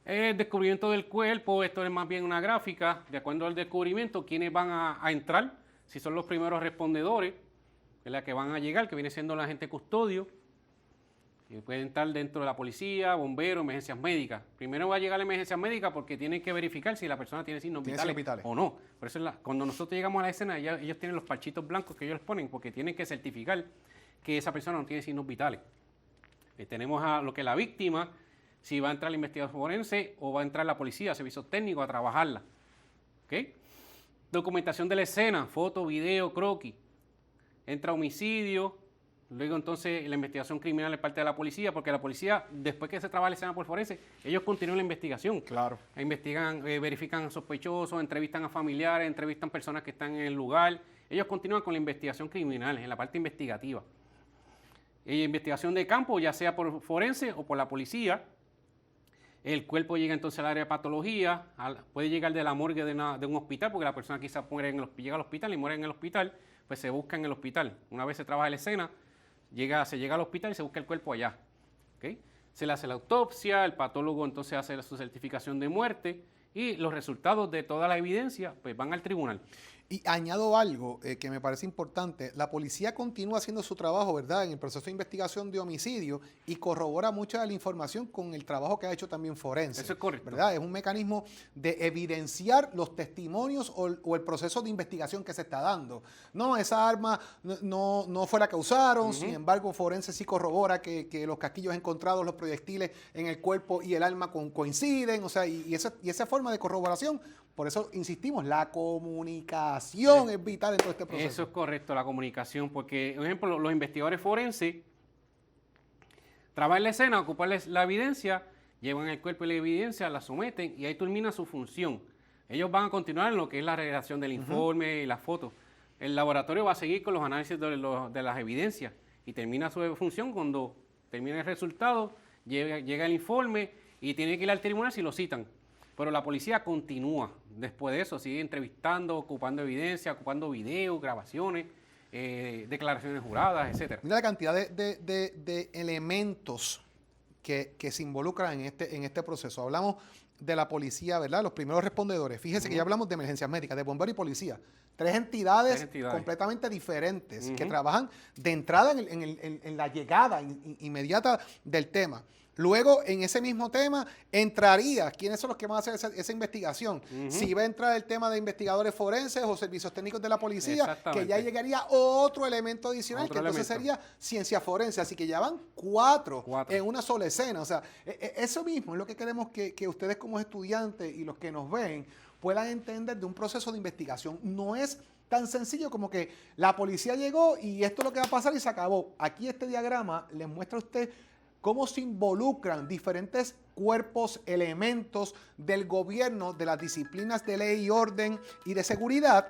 Speaker 2: El descubrimiento del cuerpo, esto es más bien una gráfica, de acuerdo al descubrimiento, quiénes van a entrar, si son los primeros respondedores, que van a llegar, que viene siendo la agente custodio, y pueden estar dentro de la policía, bomberos, emergencias médicas. Primero va a llegar la emergencia médica porque tienen que verificar si la persona tiene signos vitales o no. Por eso cuando nosotros llegamos a la escena, ellos tienen los parchitos blancos que ellos les ponen porque tienen que certificar que esa persona no tiene signos vitales. Tenemos a lo que es la víctima, si va a entrar la investigación forense o va a entrar la policía, servicios técnicos a trabajarla. ¿Okay? Documentación de la escena, foto, video, croquis. Entra homicidio. Luego entonces la investigación criminal es parte de la policía, porque la policía, después que se trabaja la escena por forense, ellos continúan la investigación.
Speaker 1: Claro.
Speaker 2: Investigan, verifican a sospechosos, entrevistan a familiares, entrevistan personas que están en el lugar. Ellos continúan con la investigación criminal, en la parte investigativa. Investigación de campo, ya sea por forense o por la policía. El cuerpo llega entonces al área de patología, puede llegar de la morgue de un hospital, porque la persona quizás llega al hospital y muere en el hospital, pues se busca en el hospital. Una vez se trabaja la escena, se llega al hospital y se busca el cuerpo allá. ¿Okay? Se le hace la autopsia, el patólogo entonces hace su certificación de muerte y los resultados de toda la evidencia pues van al tribunal.
Speaker 1: Y añado algo que me parece importante, la policía continúa haciendo su trabajo, ¿verdad?, en el proceso de investigación de homicidio y corrobora mucha de la información con el trabajo que ha hecho también forense.
Speaker 2: Eso es correcto.
Speaker 1: ¿Verdad? Es un mecanismo de evidenciar los testimonios o el proceso de investigación que se está dando. No, esa arma no fue la que usaron, sin embargo, forense sí corrobora que los casquillos encontrados, los proyectiles en el cuerpo y el arma coinciden, o sea, y esa forma de corroboración. Por eso insistimos, la comunicación es vital en todo este proceso.
Speaker 2: Eso es correcto, la comunicación, porque, por ejemplo, los investigadores forenses trabajan la escena, ocupan la evidencia, llevan el cuerpo y la evidencia, la someten y ahí termina su función. Ellos van a continuar en lo que es la redacción del informe y las fotos. El laboratorio va a seguir con los análisis de las evidencias y termina su función cuando termina el resultado, llega el informe y tiene que ir al tribunal si lo citan. Pero la policía continúa después de eso, sigue entrevistando, ocupando evidencia, ocupando videos, grabaciones, declaraciones juradas, etcétera.
Speaker 1: Mira la cantidad de elementos que se involucran en este proceso. Hablamos de la policía, ¿verdad? Los primeros respondedores. Fíjese que ya hablamos de emergencias médicas, de bomberos y policía. Tres entidades completamente diferentes que trabajan de entrada en la llegada inmediata del tema. Luego, en ese mismo tema, entraría, ¿quiénes son los que van a hacer esa investigación? Si va a entrar el tema de investigadores forenses o servicios técnicos de la policía, que ya llegaría otro elemento adicional, entonces sería ciencia forense. Así que ya van cuatro en una sola escena. O sea, eso mismo es lo que queremos que ustedes como estudiantes y los que nos ven puedan entender de un proceso de investigación. No es tan sencillo como que la policía llegó y esto es lo que va a pasar y se acabó. Aquí este diagrama les muestra a usted cómo se involucran diferentes cuerpos, elementos del gobierno, de las disciplinas de ley y orden y de seguridad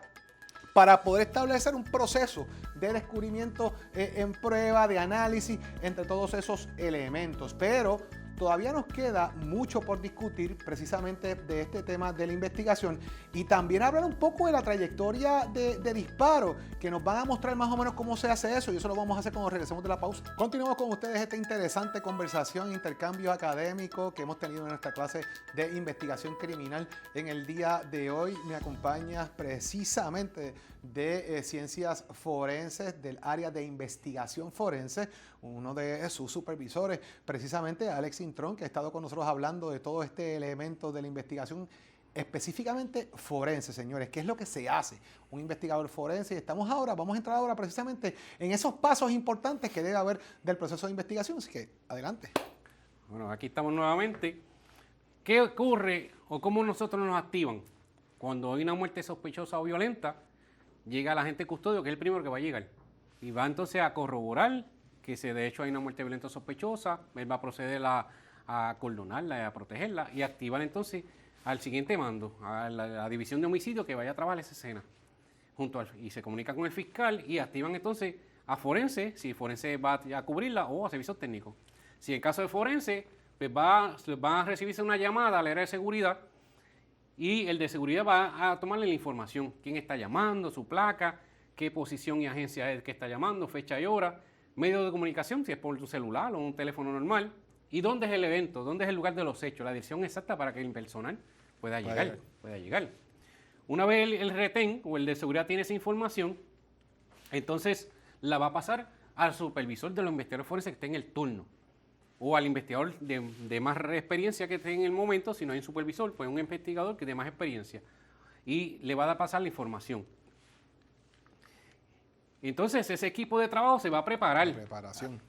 Speaker 1: para poder establecer un proceso de descubrimiento en prueba, de análisis entre todos esos elementos. Pero todavía nos queda mucho por discutir precisamente de este tema de la investigación y también hablar un poco de la trayectoria de disparo, que nos van a mostrar más o menos cómo se hace eso y eso lo vamos a hacer cuando regresemos de la pausa. Continuamos con ustedes esta interesante conversación, intercambio académico que hemos tenido en nuestra clase de investigación criminal. En el día de hoy me acompaña precisamente de Ciencias Forenses del área de investigación forense, uno de sus supervisores, precisamente Alex Intrón, que ha estado con nosotros hablando de todo este elemento de la investigación específicamente forense, señores. ¿Qué es lo que se hace? Un investigador forense. Y vamos a entrar ahora precisamente en esos pasos importantes que debe haber del proceso de investigación. Así que, adelante.
Speaker 2: Bueno, aquí estamos nuevamente. ¿Qué ocurre o cómo nosotros nos activan? Cuando hay una muerte sospechosa o violenta, llega el agente custodio, que es el primero que va a llegar. Y va entonces a corroborar que de hecho hay una muerte violenta sospechosa. Él va a proceder a acordonarla y a protegerla y activar entonces al siguiente mando, a la división de homicidio que vaya a trabajar esa escena. Y se comunica con el fiscal y activan entonces a forense, si forense va a cubrirla, o a servicios técnicos. Si en caso de forense, pues va a recibirse una llamada al área de seguridad y el de seguridad va a tomarle la información, quién está llamando, su placa, qué posición y agencia es que está llamando, fecha y hora, medio de comunicación, si es por tu celular o un teléfono normal, y dónde es el evento, dónde es el lugar de los hechos, la dirección exacta para que el personal pueda llegar. Una vez el retén o el de seguridad tiene esa información, entonces la va a pasar al supervisor de los investigadores forenses que esté en el turno, o al investigador de más experiencia que esté en el momento. Si no hay un supervisor, pues un investigador que de más experiencia, y le va a pasar la información. Entonces ese equipo de trabajo se va a preparar.
Speaker 1: Preparación.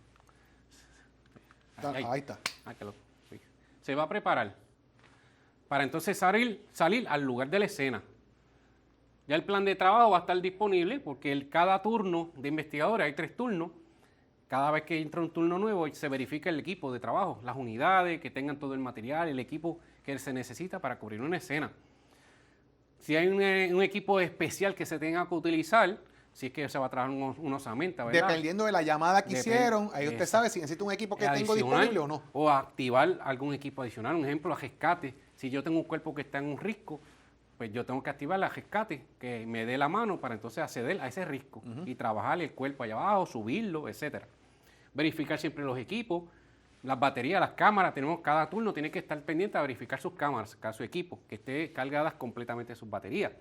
Speaker 2: Ahí está. Se va a preparar para entonces salir al lugar de la escena. Ya el plan de trabajo va a estar disponible porque cada turno de investigadores, hay 3 turnos, cada vez que entra un turno nuevo se verifica el equipo de trabajo, las unidades, que tengan todo el material, el equipo que se necesita para cubrir una escena. Si hay un equipo especial que se tenga que utilizar, si es que se va a trabajar una osamenta, ¿verdad?
Speaker 1: Dependiendo de la llamada que hicieron, ahí usted sabe si necesita un equipo que tengo disponible o no.
Speaker 2: O activar algún equipo adicional. Un ejemplo, a rescate. Si yo tengo un cuerpo que está en un risco, pues yo tengo que activar la rescate, que me dé la mano para entonces acceder a ese risco y trabajar el cuerpo allá abajo, subirlo, etcétera. Verificar siempre los equipos, las baterías, las cámaras. Cada turno tiene que estar pendiente a verificar sus cámaras, su equipo, que esté cargadas completamente sus baterías.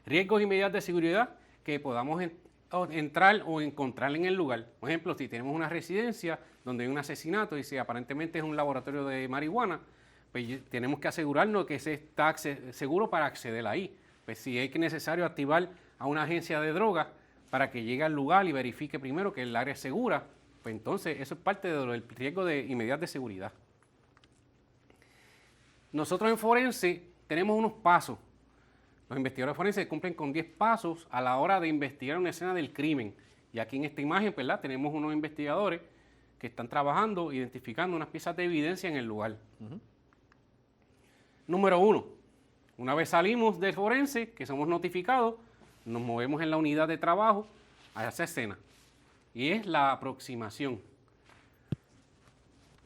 Speaker 2: Riesgos y medidas de seguridad que podamos entrar o encontrar en el lugar. Por ejemplo, si tenemos una residencia donde hay un asesinato y si aparentemente es un laboratorio de marihuana, pues tenemos que asegurarnos que se está seguro para acceder ahí. Pues si es necesario activar a una agencia de drogas para que llegue al lugar y verifique primero que el área es segura, pues entonces eso es parte del riesgo y medidas de seguridad. Nosotros en forense tenemos unos pasos. Los investigadores forenses cumplen con 10 pasos a la hora de investigar una escena del crimen. Y aquí en esta imagen, ¿verdad?, tenemos unos investigadores que están trabajando, identificando unas piezas de evidencia en el lugar. Número 1, una vez salimos del forense, que somos notificados, nos movemos en la unidad de trabajo a esa escena. Y es la aproximación.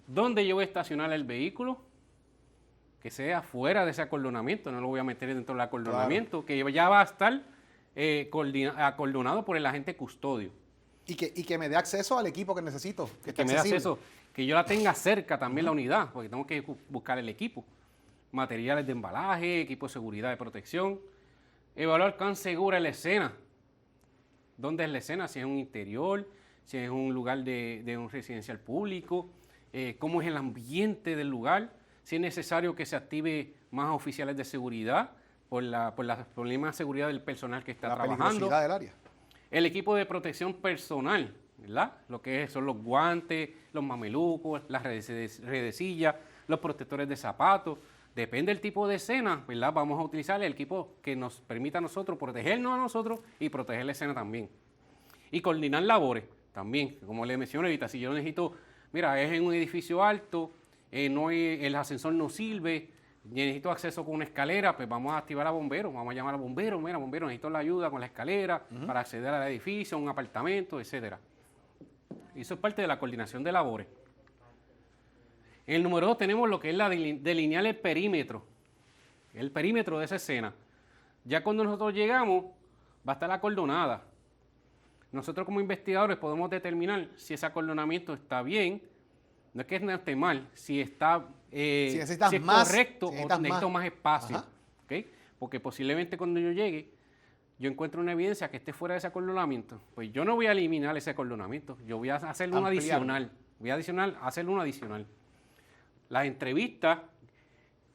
Speaker 2: ¿Dónde yo voy a estacionar el vehículo? Que sea fuera de ese acordonamiento, no lo voy a meter dentro del acordonamiento, claro, que ya va a estar acordonado por el agente custodio.
Speaker 1: Y que me dé acceso al equipo que necesito.
Speaker 2: Que me dé acceso, que yo la tenga cerca también la unidad, porque tengo que buscar el equipo. Materiales de embalaje, equipo de seguridad de protección. Evaluar cuán segura es la escena. ¿Dónde es la escena? Si es un interior, si es un lugar de un residencial público, cómo es el ambiente del lugar, si es necesario que se active más oficiales de seguridad por los problemas de seguridad del personal que está trabajando. La peligrosidad
Speaker 1: del área.
Speaker 2: El equipo de protección personal, ¿verdad? Lo que son los guantes, los mamelucos, las redecillas, los protectores de zapatos. Depende del tipo de escena, ¿verdad? Vamos a utilizar el equipo que nos permita a nosotros protegernos a nosotros y proteger la escena también. Y coordinar labores también, como le mencioné ahorita, si yo necesito, mira, es en un edificio alto, el ascensor no sirve, necesito acceso con una escalera, pues vamos a activar a bomberos, vamos a llamar a bomberos, mira, bomberos, necesito la ayuda con la escalera para acceder al edificio, a un apartamento, etcétera. Eso es parte de la coordinación de labores. En el número 2 tenemos lo que es la delinear el perímetro de esa escena. Ya cuando nosotros llegamos, va a estar acordonada. Nosotros como investigadores podemos determinar si ese acordonamiento está bien, no es que no esté mal, si está si es correcto o necesito más espacio. ¿Okay? Porque posiblemente cuando yo llegue, yo encuentro una evidencia que esté fuera de ese acordonamiento, pues yo no voy a eliminar ese acordonamiento, yo voy a hacerle uno adicional. Voy a hacerle uno adicional. Las entrevistas,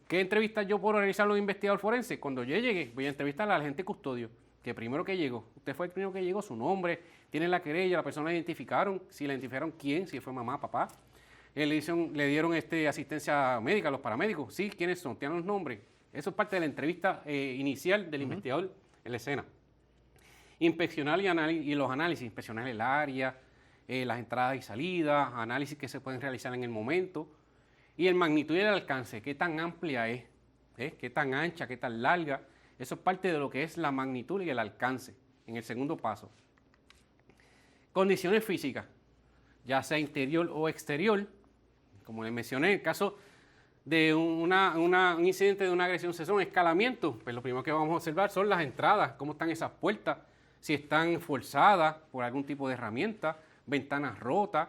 Speaker 2: ¿qué entrevistas yo puedo realizar a un investigador forense? Cuando yo llegue, voy a entrevistar al agente custodio, que primero que llegó, usted fue el primero que llegó, su nombre, tiene la querella, la persona la identificaron, si la identificaron quién, si fue mamá, papá. Le dieron asistencia médica a los paramédicos, sí, ¿quiénes son? ¿Tienen los nombres? Eso es parte de la entrevista inicial del investigador en la escena. Inspeccionar y los análisis, inspeccionar el área, las entradas y salidas, análisis que se pueden realizar en el momento, y el magnitud y el alcance, qué tan amplia es, qué tan ancha, qué tan larga. Eso es parte de lo que es la magnitud y el alcance en el segundo paso. Condiciones físicas, ya sea interior o exterior, como les mencioné, en el caso de un incidente de una agresión sexual, un escalamiento, pues lo primero que vamos a observar son las entradas, cómo están esas puertas, si están forzadas por algún tipo de herramienta, ventanas rotas,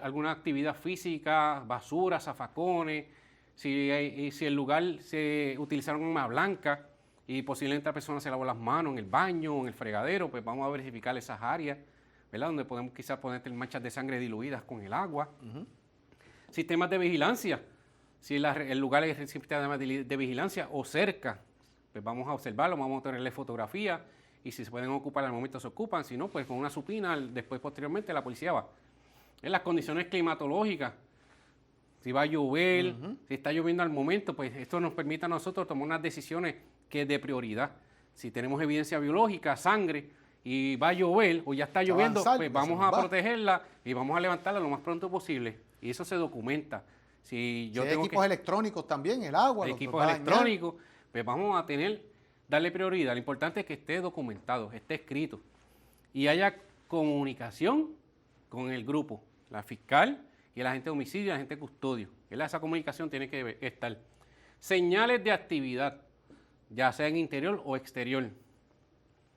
Speaker 2: alguna actividad física, basura, zafacones, si el lugar se utilizaron arma blanca y posiblemente la persona se lavó las manos en el baño o en el fregadero, pues vamos a verificar esas áreas, ¿verdad? Donde podemos quizás poner manchas de sangre diluidas con el agua. Sistemas de vigilancia, si el lugar es sistema de vigilancia o cerca, pues vamos a observarlo, vamos a tenerle fotografía y si se pueden ocupar al momento se ocupan, si no, pues con una supina, después posteriormente la policía va. En las condiciones climatológicas, si va a llover, si está lloviendo al momento, pues esto nos permite a nosotros tomar unas decisiones que es de prioridad. Si tenemos evidencia biológica, sangre, y va a llover o ya está lloviendo, pues vamos a protegerla y vamos a levantarla lo más pronto posible. Y eso se documenta. Si
Speaker 1: hay equipos electrónicos también, el agua.
Speaker 2: Equipos electrónicos, pues vamos a darle prioridad. Lo importante es que esté documentado, esté escrito y haya comunicación con el grupo, la fiscal y el agente de homicidio y el agente de custodio. Esa comunicación tiene que estar. Señales de actividad, ya sea en interior o exterior.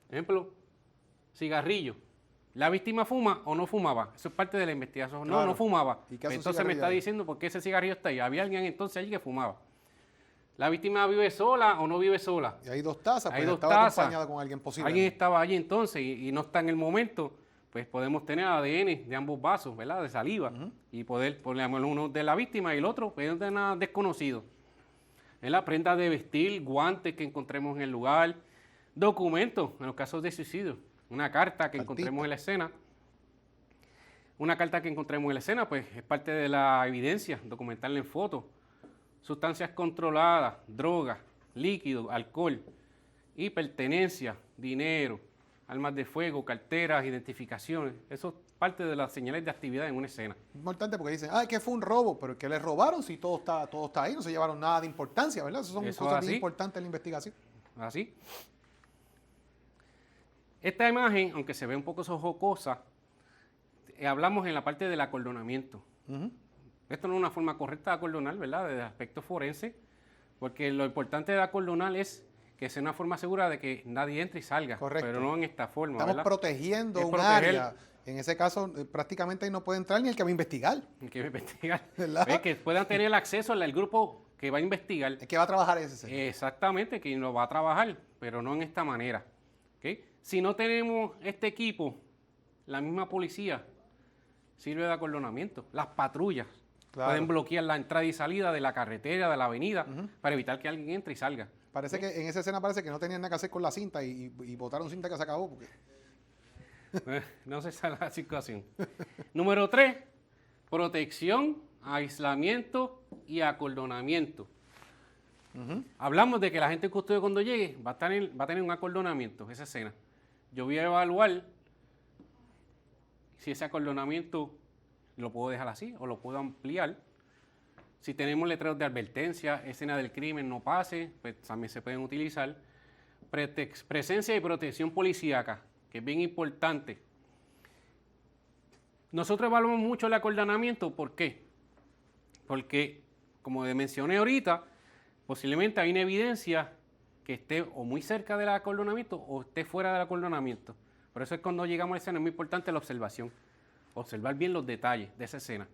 Speaker 2: Ejemplo, cigarrillo. ¿La víctima fuma o no fumaba? Eso es parte de la investigación. Claro. No fumaba. Entonces me está diciendo por qué ese cigarrillo está ahí. Había alguien entonces allí que fumaba. ¿La víctima vive sola o no vive sola?
Speaker 1: Y hay dos tazas, pues estaba acompañada con alguien posible.
Speaker 2: Alguien estaba allí entonces y no está en el momento, pues podemos tener ADN de ambos vasos, ¿verdad? De saliva. Y poder poner uno de la víctima y el otro pues, de nada desconocido. En la prenda de vestir, guantes que encontremos en el lugar, documentos en los casos de suicidio. Una carta que encontremos en la escena. Una carta que encontremos en la escena, pues es parte de la evidencia, documentarla en fotos. Sustancias controladas, drogas, líquidos, alcohol y pertenencias, dinero, armas de fuego, carteras, identificaciones. Eso es parte de las señales de actividad en una escena.
Speaker 1: Importante porque dicen, que fue un robo, pero que le robaron si todo está ahí, no se llevaron nada de importancia, ¿verdad? Eso son cosas bien importantes en la investigación.
Speaker 2: Así. Esta imagen, aunque se ve un poco jocosa, hablamos en la parte del acordonamiento. Esto no es una forma correcta de acordonar, ¿verdad? Desde el aspecto forense, porque lo importante de acordonar es que sea una forma segura de que nadie entre y salga. Correcto. Pero no en esta forma.
Speaker 1: Estamos protegiendo un área. En ese caso, prácticamente no puede entrar ni el que va a investigar.
Speaker 2: El que va a investigar. ¿Verdad? Que puedan tener acceso al grupo que va a investigar.
Speaker 1: El que va a trabajar ese señor.
Speaker 2: Exactamente, que lo va a trabajar, pero no en esta manera. ¿Okay? Si no tenemos este equipo, la misma policía sirve de acordonamiento. Las patrullas pueden bloquear la entrada y salida de la carretera, de la avenida, para evitar que alguien entre y salga.
Speaker 1: Parece que en esa escena parece que no tenían nada que hacer con la cinta y botaron cinta que se acabó. Porque...
Speaker 2: no se sabe la situación. Número 3, protección, aislamiento y acordonamiento. Hablamos de que la gente custodio cuando llegue va a tener un acordonamiento, esa escena. Yo voy a evaluar si ese acordonamiento lo puedo dejar así o lo puedo ampliar. Si tenemos letreros de advertencia, escena del crimen, no pase, pues también se pueden utilizar. Presencia y protección policíaca, que es bien importante. Nosotros evaluamos mucho el acordonamiento, ¿por qué? Porque, como mencioné ahorita, posiblemente hay una evidencia que esté o muy cerca del acordonamiento o esté fuera del acordonamiento. Por eso es cuando llegamos a la escena, es muy importante la observación. Observar bien los detalles de esa escena.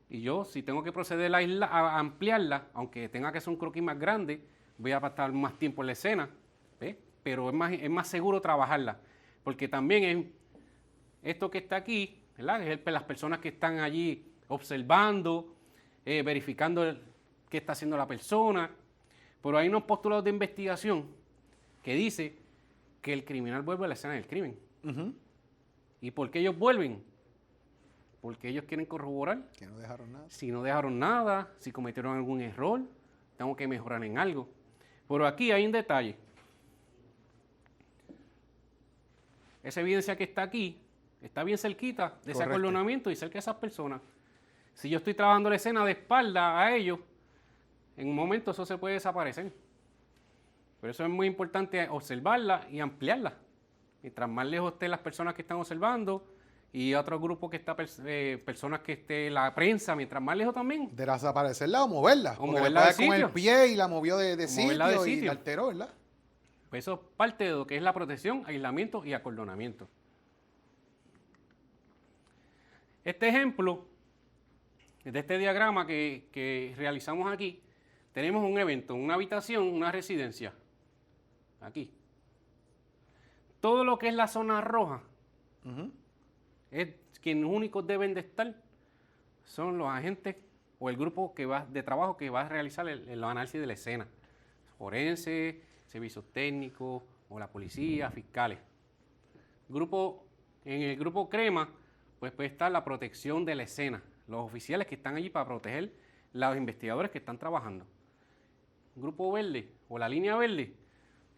Speaker 2: Y yo, si tengo que proceder a ampliarla, aunque tenga que ser un croquis más grande, voy a pasar más tiempo en la escena, ¿ves? pero es más seguro trabajarla, porque también esto que está aquí, ¿verdad? Es las personas que están allí observando, verificando qué está haciendo la persona, pero hay unos postulados de investigación que dice que el criminal vuelve a la escena del crimen. ¿Y por qué ellos vuelven? Porque ellos quieren corroborar.
Speaker 1: Que no dejaron nada.
Speaker 2: Si no dejaron nada, si cometieron algún error, tengo que mejorar en algo. Pero aquí hay un detalle. Esa evidencia que está aquí, está bien cerquita de ese acordonamiento y cerca de esas personas. Si yo estoy trabajando la escena de espalda a ellos, en un momento eso se puede desaparecer. Por eso es muy importante observarla y ampliarla. Mientras más lejos estén las personas que están observando y otro grupo que está, personas que esté la prensa, mientras más lejos también.
Speaker 1: De desaparecerla o moverla.
Speaker 2: O
Speaker 1: porque
Speaker 2: moverla de
Speaker 1: con el
Speaker 2: sitio.
Speaker 1: pie y la movió de
Speaker 2: Moverla de
Speaker 1: sitio y
Speaker 2: sitio.
Speaker 1: la alteró, ¿verdad?
Speaker 2: Pues eso es parte de lo que es la protección, aislamiento y acordonamiento. Este ejemplo, de este diagrama que realizamos aquí, tenemos un evento, una habitación, una residencia. Aquí. Todo lo que es la zona roja, es quienes únicos deben de estar, son los agentes o el grupo de trabajo que va a realizar el análisis de la escena. Forense, servicios técnicos, o la policía, fiscales. En el grupo crema, pues puede estar la protección de la escena, los oficiales que están allí para proteger los investigadores que están trabajando. Grupo verde o la línea verde,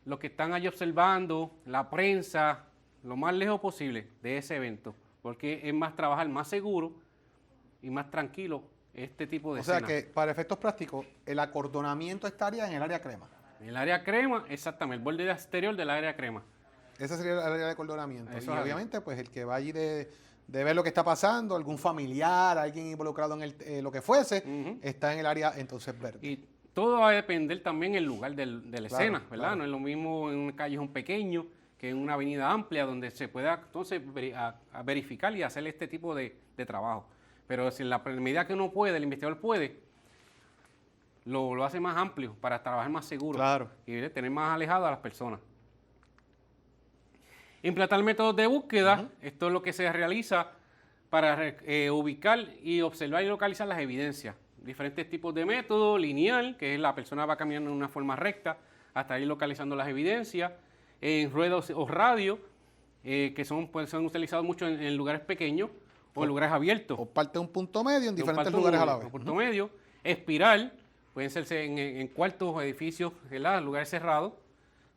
Speaker 2: los que están allí observando, la prensa, lo más lejos posible de ese evento, porque es más trabajar más seguro y más tranquilo este tipo de escena.
Speaker 1: O sea que, para efectos prácticos, el acordonamiento estaría en el área crema.
Speaker 2: En el área crema, exactamente, el borde exterior del área crema.
Speaker 1: Ese sería el área de acordonamiento.
Speaker 2: Eso
Speaker 1: Y
Speaker 2: es
Speaker 1: obviamente, pues el que va allí de ver lo que está pasando, algún familiar, alguien involucrado en lo que fuese, está en el área entonces verde.
Speaker 2: Y todo va a depender también del lugar de la escena, ¿verdad?
Speaker 1: Claro.
Speaker 2: No es lo mismo en un callejón pequeño que en una avenida amplia donde se pueda entonces a verificar y hacer este tipo de trabajo. Pero si en la medida que uno puede, el investigador puede, lo hace más amplio para trabajar más seguro.
Speaker 1: Claro.
Speaker 2: Y tener más alejado a las personas. Implantar métodos de búsqueda, esto es lo que se realiza para ubicar y observar y localizar las evidencias. Diferentes tipos de métodos, lineal, que es la persona va caminando en una forma recta hasta ir localizando las evidencias, en ruedas o radio, que son utilizados mucho en lugares pequeños o en lugares abiertos.
Speaker 1: O parte de un punto medio en
Speaker 2: De un
Speaker 1: diferentes
Speaker 2: punto
Speaker 1: lugares a la
Speaker 2: medio,
Speaker 1: vez.
Speaker 2: un punto medio, espiral, pueden ser en cuartos o edificios, ¿verdad? Lugares cerrados.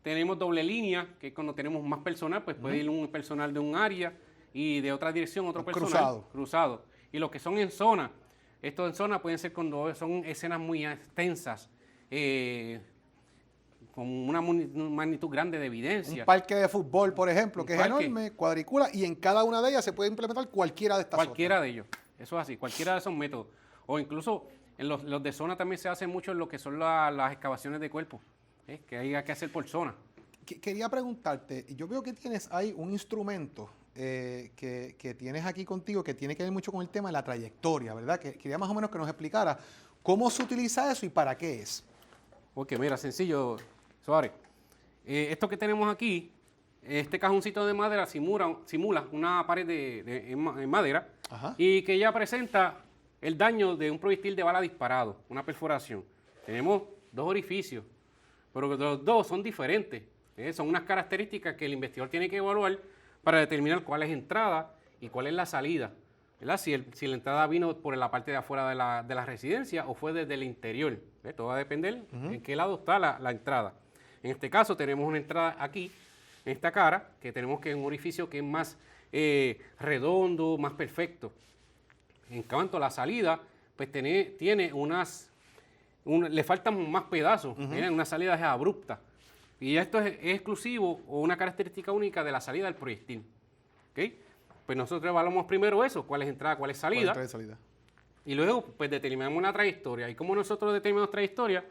Speaker 2: Tenemos doble línea, que es cuando tenemos más personal, pues puede ir un personal de un área y de otra dirección otro personal. Cruzado. Y los que son en zona, estos en zona pueden ser cuando son escenas muy extensas, con una magnitud grande de evidencia.
Speaker 1: Un parque de fútbol, por ejemplo, que es
Speaker 2: parque.
Speaker 1: enorme, cuadrícula, y en cada una de ellas se puede implementar cualquiera de estas
Speaker 2: Cualquiera de ellos, eso es así, cualquiera de esos métodos. O incluso en los de zona también se hace mucho en lo que son las excavaciones de cuerpos, que hay que hacer por zona.
Speaker 1: Quería preguntarte, yo veo que tienes ahí un instrumento que tienes aquí contigo que tiene que ver mucho con el tema de la trayectoria, ¿verdad? Quería más o menos que nos explicara cómo se utiliza eso y para qué es.
Speaker 2: Ok, mira, sencillo, Suárez. Esto que tenemos aquí, este cajoncito de madera simula una pared en madera.
Speaker 1: Ajá.
Speaker 2: Y que ya presenta el daño de un proyectil de bala disparado, una perforación. Tenemos dos orificios, pero los dos son diferentes. Son unas características que el investigador tiene que evaluar para determinar cuál es entrada y cuál es la salida, ¿verdad? Si la entrada vino por la parte de afuera de la residencia o fue desde el interior. Todo va a depender en qué lado está la entrada. En este caso tenemos una entrada aquí, en esta cara, que tenemos que un orificio que es más redondo, más perfecto. En cuanto a la salida, pues tiene le faltan más pedazos, una salida es abrupta. Y esto es exclusivo o una característica única de la salida del proyectil. ¿Okay? Pues nosotros evaluamos primero eso, cuál es entrada, cuál es salida. Y luego pues determinamos una trayectoria. ¿Y cómo nosotros determinamos trayectoria?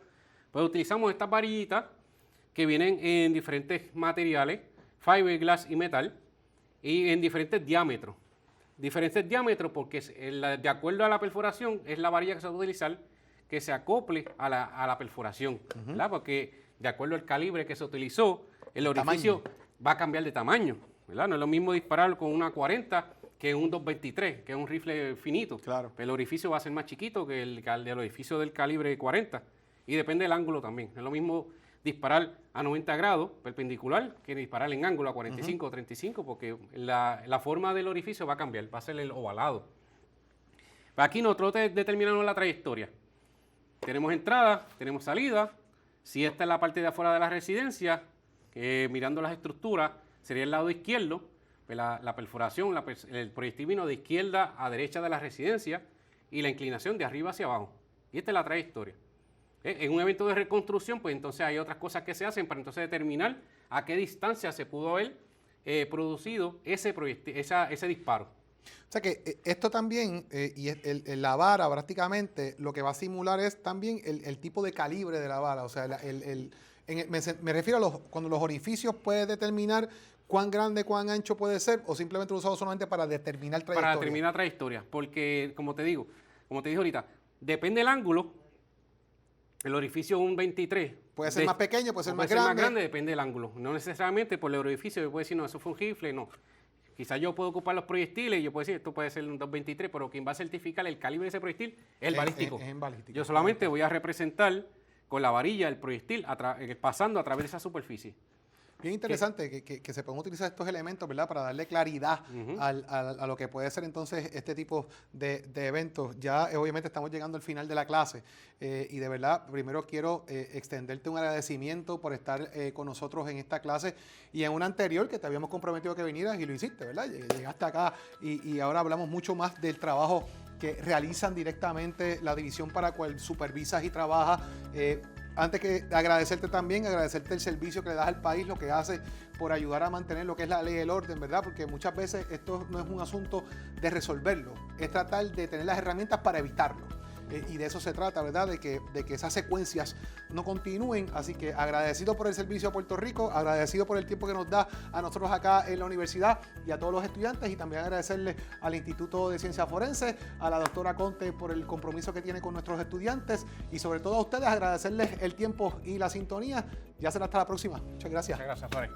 Speaker 2: Pues utilizamos estas varillitas que vienen en diferentes materiales, fiberglass y metal, y en diferentes diámetros. Diferentes diámetros porque de acuerdo a la perforación es la varilla que se va a utilizar que se acople a la perforación, ¿verdad? Porque de acuerdo al calibre que se utilizó, el orificio va a cambiar de tamaño, ¿verdad? No es lo mismo disparar con una 40 que un 223, que es un rifle finito.
Speaker 1: Claro.
Speaker 2: El orificio va a ser más chiquito que el orificio del calibre 40 y depende del ángulo también. No es lo mismo disparar a 90 grados perpendicular que disparar en ángulo a 45 o 35 porque la forma del orificio va a cambiar, va a ser el ovalado. Aquí nosotros determinamos la trayectoria. Tenemos entrada, tenemos salida. Si esta es la parte de afuera de la residencia, mirando las estructuras, sería el lado izquierdo. La perforación, el proyectil vino de izquierda a derecha de la residencia y la inclinación de arriba hacia abajo. Y esta es la trayectoria. En un evento de reconstrucción, pues entonces hay otras cosas que se hacen para entonces determinar a qué distancia se pudo haber producido ese disparo.
Speaker 1: O sea que esto también, la vara prácticamente, lo que va a simular es también el tipo de calibre de la vara. O sea, me refiero a cuando los orificios pueden determinar cuán grande, cuán ancho puede ser, o simplemente usado solamente para determinar trayectoria.
Speaker 2: Para determinar trayectoria, porque como te dije ahorita, depende del ángulo, el orificio es un 23.
Speaker 1: Puede ser más pequeño, puede ser más grande.
Speaker 2: Puede ser más grande, depende del ángulo. No necesariamente por el orificio, yo puedo decir, no, eso fue un rifle, no. Quizás yo puedo ocupar los proyectiles y yo puedo decir, esto puede ser un 223, pero quien va a certificar el calibre de ese proyectil es el balístico.
Speaker 1: Es en balístico.
Speaker 2: Yo solamente voy a representar con la varilla el proyectil pasando a través de esa superficie.
Speaker 1: Bien interesante que se puedan utilizar estos elementos, ¿verdad? Para darle claridad a lo que puede ser entonces este tipo de eventos. Ya obviamente estamos llegando al final de la clase y de verdad primero quiero extenderte un agradecimiento por estar con nosotros en esta clase y en una anterior que te habíamos comprometido que vinieras y lo hiciste, ¿verdad? Llegaste acá y ahora hablamos mucho más del trabajo que realizan directamente la división para cual supervisas y trabajas. Antes que agradecerte también, agradecerte el servicio que le das al país, lo que haces por ayudar a mantener lo que es la ley y el orden, ¿verdad? Porque muchas veces esto no es un asunto de resolverlo, es tratar de tener las herramientas para evitarlo. Y de eso se trata, ¿verdad? De que esas secuencias no continúen. Así que agradecido por el servicio a Puerto Rico, agradecido por el tiempo que nos da a nosotros acá en la universidad y a todos los estudiantes y también agradecerle al Instituto de Ciencias Forenses, a la doctora Conte por el compromiso que tiene con nuestros estudiantes y sobre todo a ustedes agradecerles el tiempo y la sintonía. Ya será hasta la próxima. Muchas gracias.
Speaker 2: Muchas gracias, Flores.